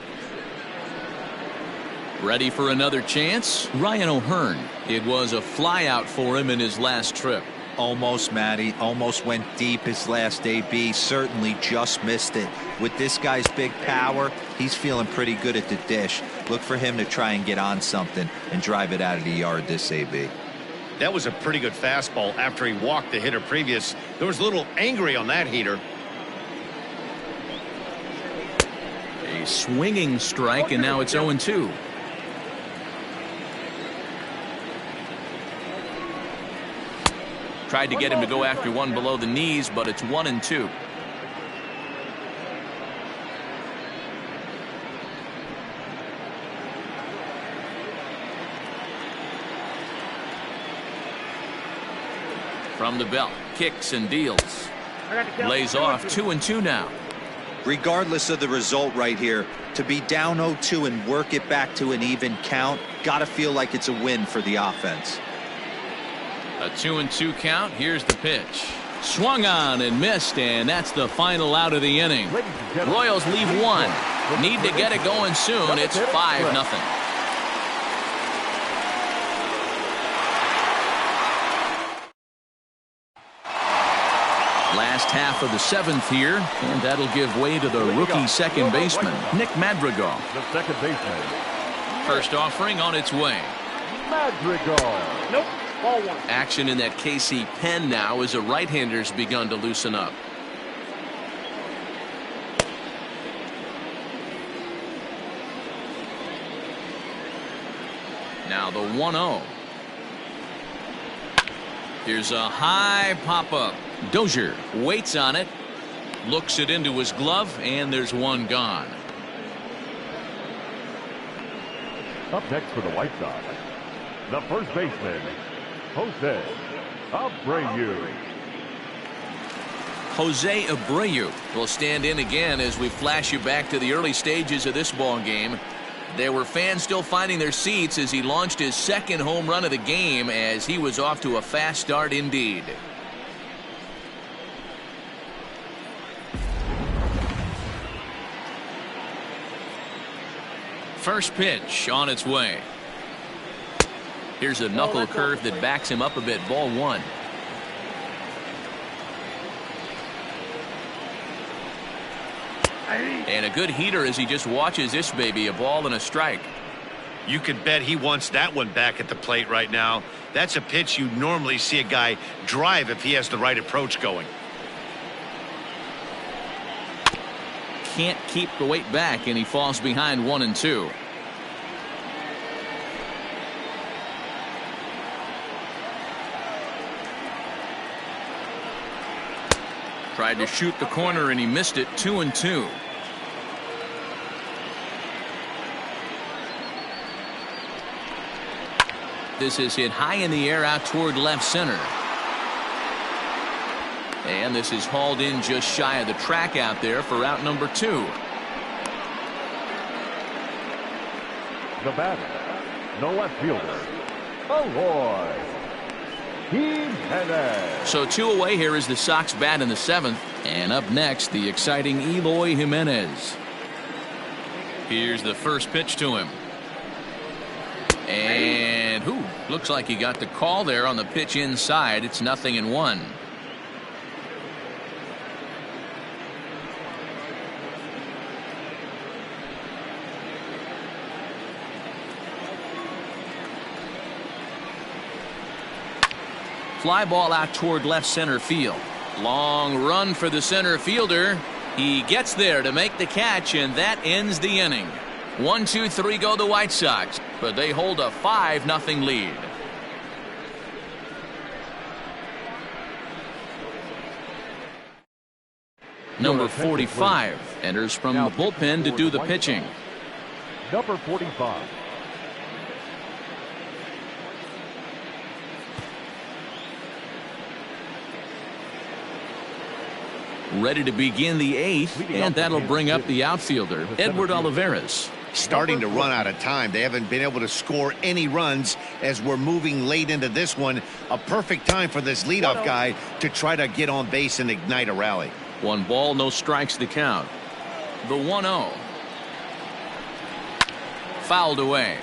Ready for another chance? Ryan O'Hearn. It was a fly out for him in his last trip. Almost, Matty. Almost went deep his last AB. Certainly just missed it. With this guy's big power, he's feeling pretty good at the dish. Look for him to try and get on something and drive it out of the yard this AB. That was a pretty good fastball after he walked the hitter previous. There was a little angry on that heater. A swinging strike, and now it's 0-2. Tried to get him to go after one below the knees, but it's 1-2. From the belt, kicks and deals. Lays off 2-2 now. Regardless of the result right here, to be down 0-2 and work it back to an even count, gotta feel like it's a win for the offense. A 2-2 count. Here's the pitch. Swung on and missed, and that's the final out of the inning. Royals leave one. Need to get it going soon. It's 5-0. Last half of the 7th here, and that'll give way to the rookie second baseman, Nick Madrigal. The second baseman. First offering on its way. Madrigal. Nope. Ball one. Action in that KC pen now as a right-hander's begun to loosen up. Now the 1-0. Here's a high pop-up. Dozier waits on it, looks it into his glove, and there's one gone. Up next for the White Sox, the first baseman, Jose Abreu. Jose Abreu will stand in again as we flash you back to the early stages of this ball game. There were fans still finding their seats as he launched his second home run of the game, as he was off to a fast start indeed. First pitch on its way. Here's a knuckle curve that backs him up a bit. Ball one. And a good heater as he just watches this baby. A ball and a strike. You could bet he wants that one back at the plate right now. That's a pitch you normally see a guy drive if he has the right approach going. Can't keep the weight back, and he falls behind 1-2. Tried to shoot the corner and he missed it. 2-2. This is hit high in the air out toward left center. And this is hauled in just shy of the track out there for out number 2. The batter, the left fielder, Aloy. Jimenez. So 2 away. Here is the Sox bat in the 7th. And up next, the exciting Eloy Jimenez. Here's the first pitch to him. And looks like he got the call there on the pitch inside. It's 0-1. Fly ball out toward left center field. Long run for the center fielder. He gets there to make the catch, and that ends the inning. 1, 2, 3 go the White Sox, but they hold a 5-0 lead. Number 45 enters from the bullpen to do the pitching. Number 45. Ready to begin the 8th, and that'll bring up the outfielder, Edward Olivares. Starting to run out of time. They haven't been able to score any runs as we're moving late into this one. A perfect time for this leadoff guy to try to get on base and ignite a rally. 1 ball, no strikes to count. The 1-0. Fouled away.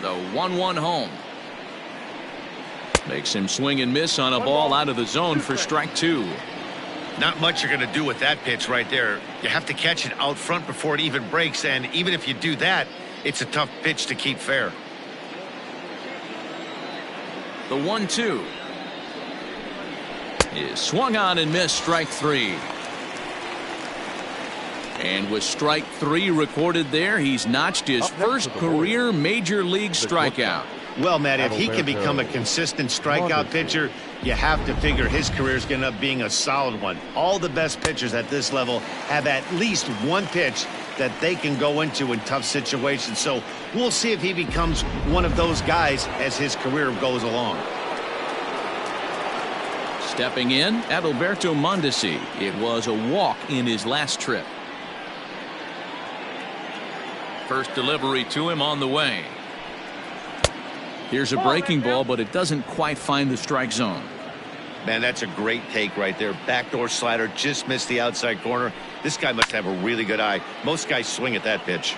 The 1-1 home. Makes him swing and miss on a ball out of the zone for strike 2. Not much you're going to do with that pitch right there. You have to catch it out front before it even breaks, and even if you do that, it's a tough pitch to keep fair. The 1-2 is swung on and missed, strike 3. And with strike 3 recorded there, he's notched his first career major league strikeout. Well, Matt, if he can become a consistent strikeout pitcher, you have to figure his career is going to end up being a solid one. All the best pitchers at this level have at least one pitch that they can go into in tough situations. So we'll see if he becomes one of those guys as his career goes along. Stepping in, Adalberto Mondesi. It was a walk in his last trip. First delivery to him on the way. Here's a breaking ball, but it doesn't quite find the strike zone. Man, that's a great take right there. Backdoor slider, just missed the outside corner. This guy must have a really good eye. Most guys swing at that pitch.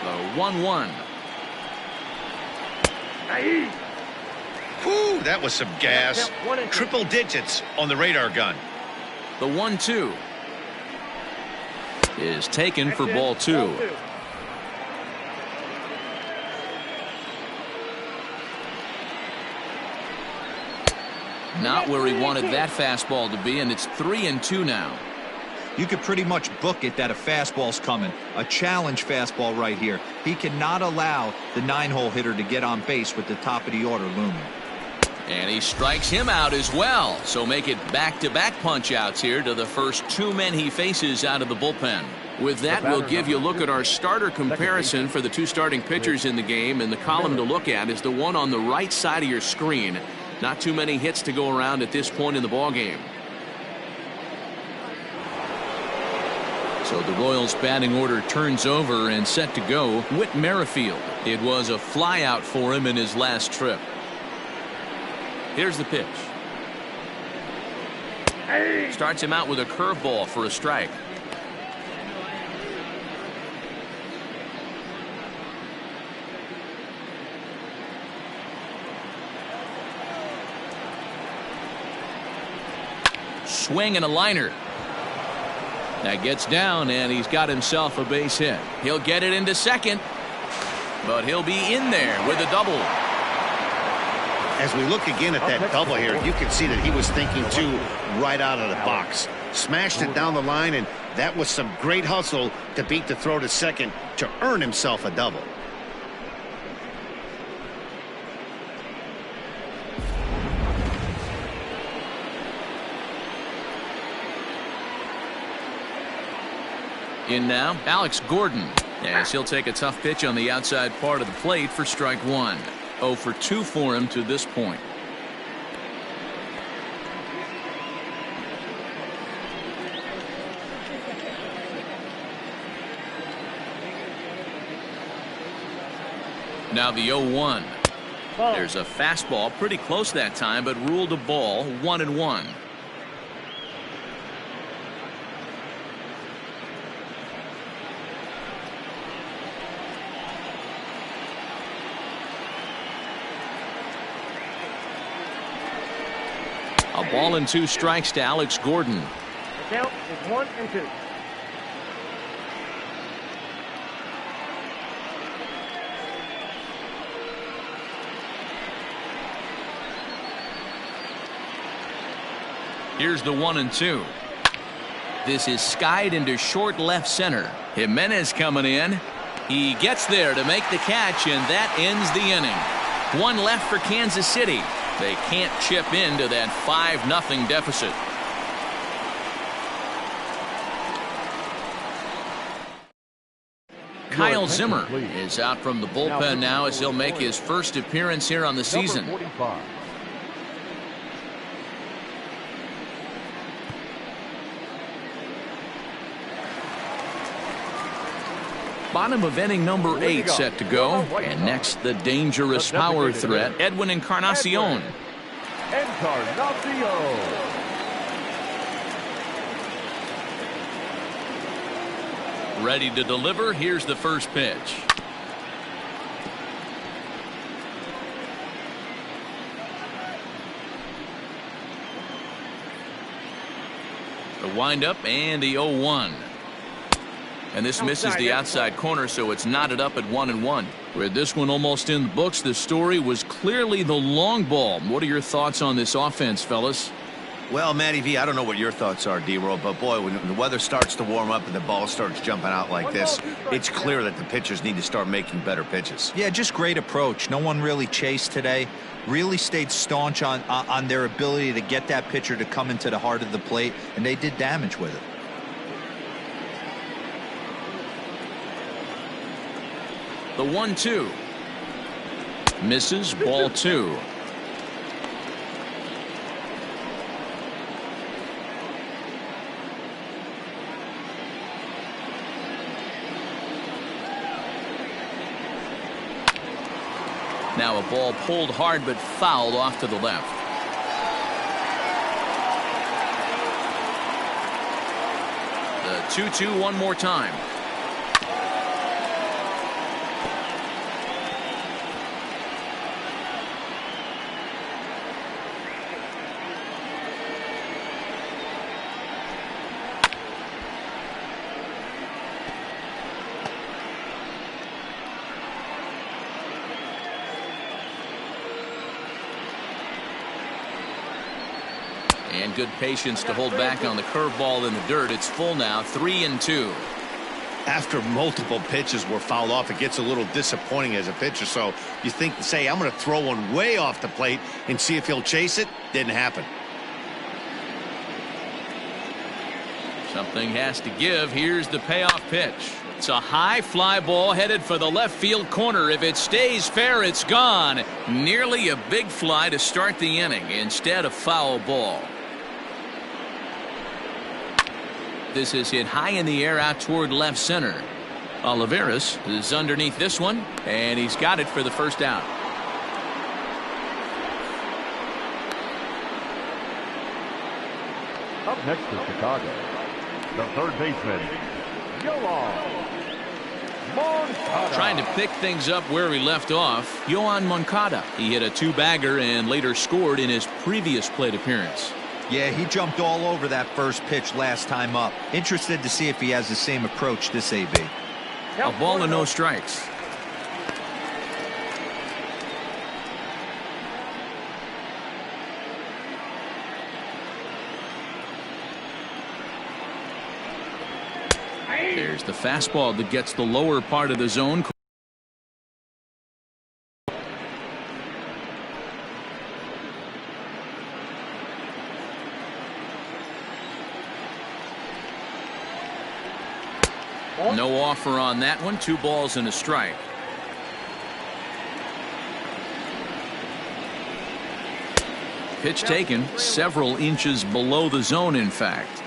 The 1-1. Whew, that was some gas. Triple digits on the radar gun. The 1-2 is taken for ball 2. Not where he wanted that fastball to be, and it's 3-2 now. You could pretty much book it that a fastball's coming. A challenge fastball right here. He cannot allow the 9-hole hitter to get on base with the top of the order looming. And he strikes him out as well. So make it back-to-back punch-outs here to the first 2 men he faces out of the bullpen. With that, we'll give you a look at our starter comparison for the 2 starting pitchers in the game. And the column to look at is the one on the right side of your screen. Not too many hits to go around at this point in the ballgame. So the Royals batting order turns over and set to go. Whit Merrifield. It was a flyout for him in his last trip. Here's the pitch. Starts him out with a curveball for a strike. Swing and a liner. That gets down, and he's got himself a base hit. He'll get it into second, but he'll be in there with a double. As we look again at that double here, you can see that he was thinking too right out of the box. Smashed it down the line, and that was some great hustle to beat the throw to second to earn himself a double. In now, Alex Gordon. As he'll take a tough pitch on the outside part of the plate for strike one. 0 for 2 for him to this point. Now the 0-1. There's a fastball pretty close that time, but ruled a ball. 1-1. A ball and 2 strikes to Alex Gordon. The count is 1-2. Here's the 1-2. This is skied into short left center. Jimenez coming in. He gets there to make the catch, and that ends the inning. 1 left for Kansas City. They can't chip into that 5-0 deficit. Kyle Zimmer is out from the bullpen now as he'll make his first appearance here on the season. Bottom of inning number 8 set to go. And next, the dangerous power threat, Edwin Encarnacion. Ready to deliver. Here's the first pitch. The windup and the 0-1. And this misses the outside corner, so it's knotted up at 1-1. With this one almost in the books, the story was clearly the long ball. What are your thoughts on this offense, fellas? Well, Matty V, I don't know what your thoughts are, D-Roll, but boy, when the weather starts to warm up and the ball starts jumping out like this, it's clear that the pitchers need to start making better pitches. Yeah, just great approach. No one really chased today. Really stayed staunch on their ability to get that pitcher to come into the heart of the plate, and they did damage with it. The 1-2. Misses, ball 2. Now a ball pulled hard but fouled off to the left. The 2-2 one more time. And good patience to hold back on the curveball in the dirt. It's full now, 3-2. After multiple pitches were fouled off, it gets a little disappointing as a pitcher. So you think, say, I'm going to throw one way off the plate and see if he'll chase it. Didn't happen. Something has to give. Here's the payoff pitch. It's a high fly ball headed for the left field corner. If it stays fair, it's gone. Nearly a big fly to start the inning. Instead, a foul ball. This is hit high in the air out toward left center. Olivares is underneath this one, and he's got it for the first out. Up next for Chicago, the third baseman, Moncada. Trying to pick things up where he left off, Yoan Moncada. He hit a 2-bagger and later scored in his previous plate appearance. Yeah, he jumped all over that first pitch last time up. Interested to see if he has the same approach this AB. A ball and no strikes. There's the fastball that gets the lower part of the zone. No offer on that one. 2 balls and a strike. Pitch taken several inches below the zone, in fact.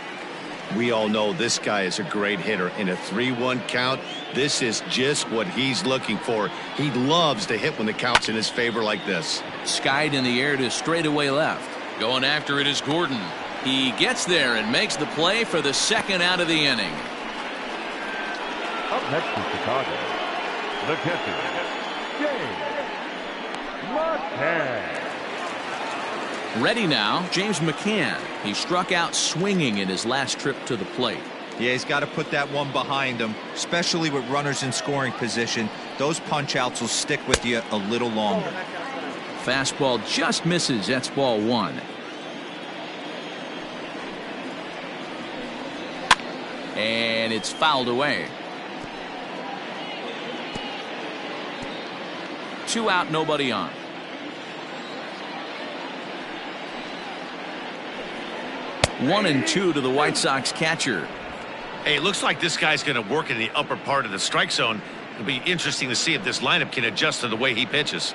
We all know this guy is a great hitter. In a 3-1 count, this is just what he's looking for. He loves to hit when the count's in his favor like this. Skied in the air to straightaway left. Going after it is Gordon. He gets there and makes the play for the second out of the inning. Up next is Chicago. The catcher, James McCann. Ready now, James McCann. He struck out swinging in his last trip to the plate. Yeah, he's got to put that one behind him, especially with runners in scoring position. Those punch outs will stick with you a little longer. Fastball just misses. That's ball 1. And it's fouled away. 2 out, nobody on. One and 2 to the White Sox catcher. Hey, it looks like this guy's going to work in the upper part of the strike zone. It'll be interesting to see if this lineup can adjust to the way he pitches.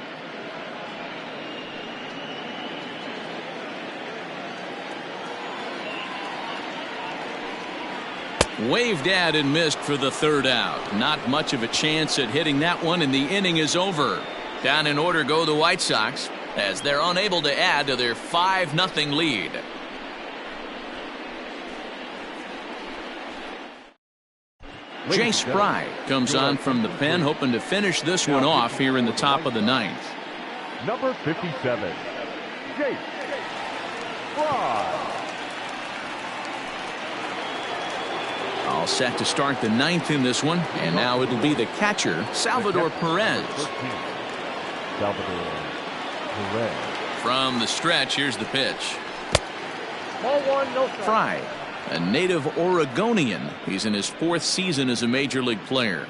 Waved at and missed for the 3rd out. Not much of a chance at hitting that one, and the inning is over. Down in order go the White Sox as they're unable to add to their 5-0 lead. Jay Spry comes on from the pen, hoping to finish this one off here in the top of the 9th. Number 57, Jay Spry. All set to start the 9th in this one, and now it'll be the catcher, Salvador Perez. Salvador Perez. From the stretch, here's the pitch. Ball 1, no strike. Fry, a native Oregonian. He's in his 4th season as a major league player.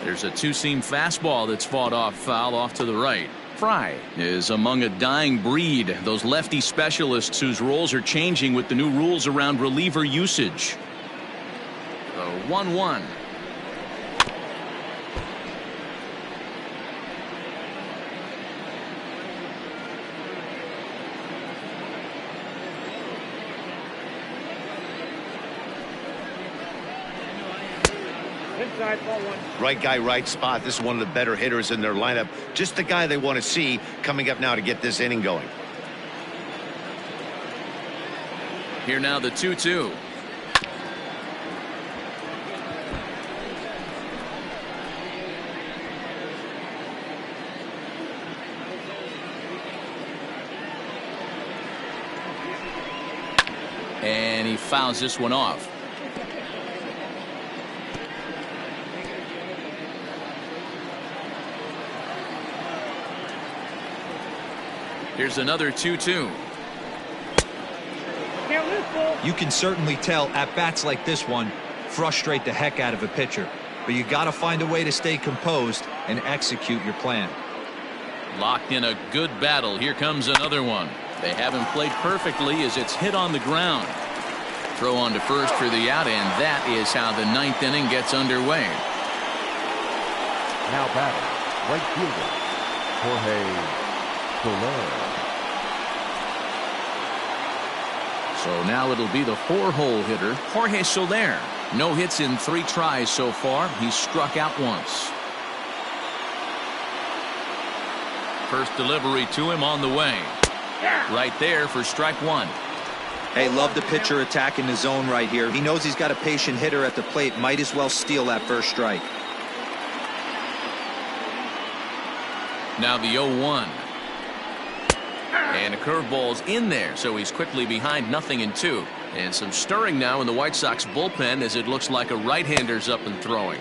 There's a 2-seam fastball that's fought off foul off to the right. Fry is among a dying breed, those lefty specialists whose roles are changing with the new rules around reliever usage. 1-1. Inside, ball 1. Right guy, right spot. This is one of the better hitters in their lineup. Just the guy they want to see coming up now to get this inning going. Here now the 2-2. And he fouls this one off. Here's another 2-2. You can certainly tell at bats like this one frustrate the heck out of a pitcher, but you got to find a way to stay composed and execute your plan. Locked in a good battle. Here comes another one. They haven't played perfectly as it's hit on the ground. Throw on to first for the out, and that is how the 9th inning gets underway. Now batting, right fielder, Jorge Soler. So now it'll be the 4-hole hitter, Jorge Soler. No hits in 3 tries so far. He's struck out once. First delivery to him on the way. Right there for strike 1. Hey, love the pitcher attacking the zone right here. He knows he's got a patient hitter at the plate. Might as well steal that first strike. Now the 0-1. And a curveball's in there, so he's quickly behind 0-2. And some stirring now in the White Sox bullpen as it looks like a right-hander's up and throwing.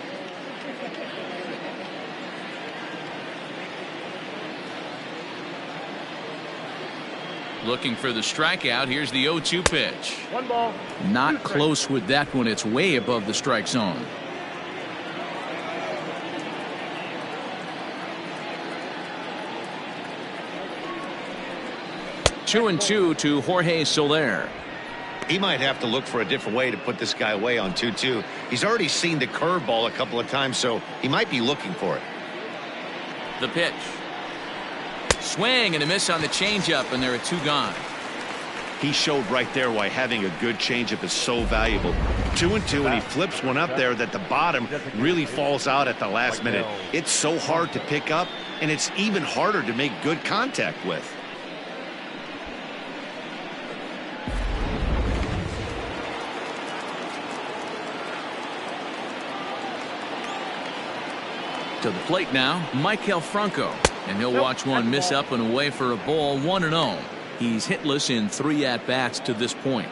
Looking for the strikeout. Here's the 0-2 pitch. 1 ball. Not close with that one. It's way above the strike zone. 2-2 to Jorge Soler. He might have to look for a different way to put this guy away on 2-2. He's already seen the curveball a couple of times, so he might be looking for it. The pitch. Swing and a miss on the changeup, and there are 2 gone. He showed right there why having a good changeup is so valuable. 2-2, and he flips one up there that the bottom really falls out at the last minute. It's so hard to pick up, and it's even harder to make good contact with. To the plate now, Michael Franco. And he'll watch one miss up and away for a ball, 1-0. He's hitless in 3 at-bats to this point.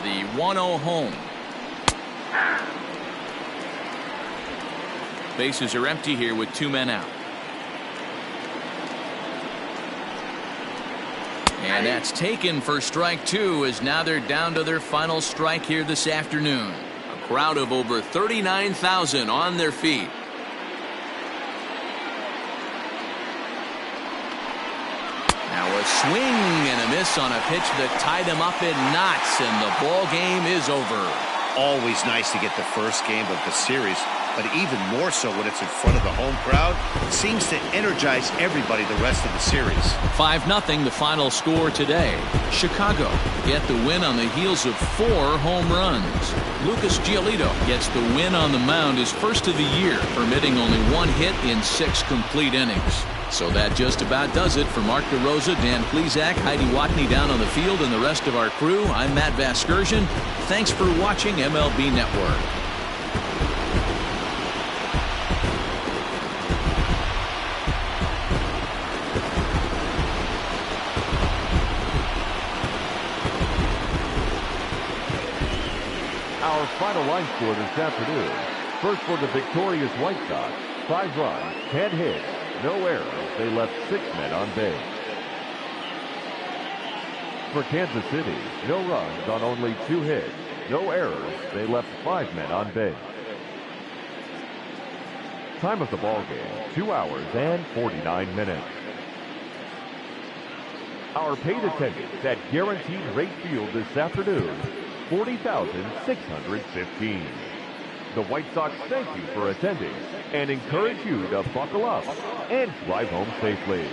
The 1-0 home. Bases are empty here with 2 men out. And that's taken for strike 2, as now they're down to their final strike here this afternoon. A crowd of over 39,000 on their feet. Now a swing and a miss on a pitch that tied him up in knots, and the ball game is over. Always nice to get the first game of the series, but even more so when it's in front of the home crowd. It seems to energize everybody the rest of the series. 5-0 the final score today. Chicago get the win on the heels of 4 home runs. Lucas Giolito gets the win on the mound, his first of the year, permitting only 1 hit in 6 complete innings. So that just about does it. For Mark DeRosa, Dan Plesac, Heidi Watney down on the field, and the rest of our crew, I'm Matt Vasgersian. Thanks for watching MLB Network. Our final line score this afternoon. First for the victorious White Sox, 5 runs, 10 hits, no errors. They left 6 men on base. For Kansas City, no runs on only 2 hits, no errors. They left 5 men on base. Time of the ball game, 2 hours and 49 minutes. Our paid attendance at Guaranteed Rate Field this afternoon, 40,615. The White Sox thank you for attending and encourage you to buckle up and drive home safely.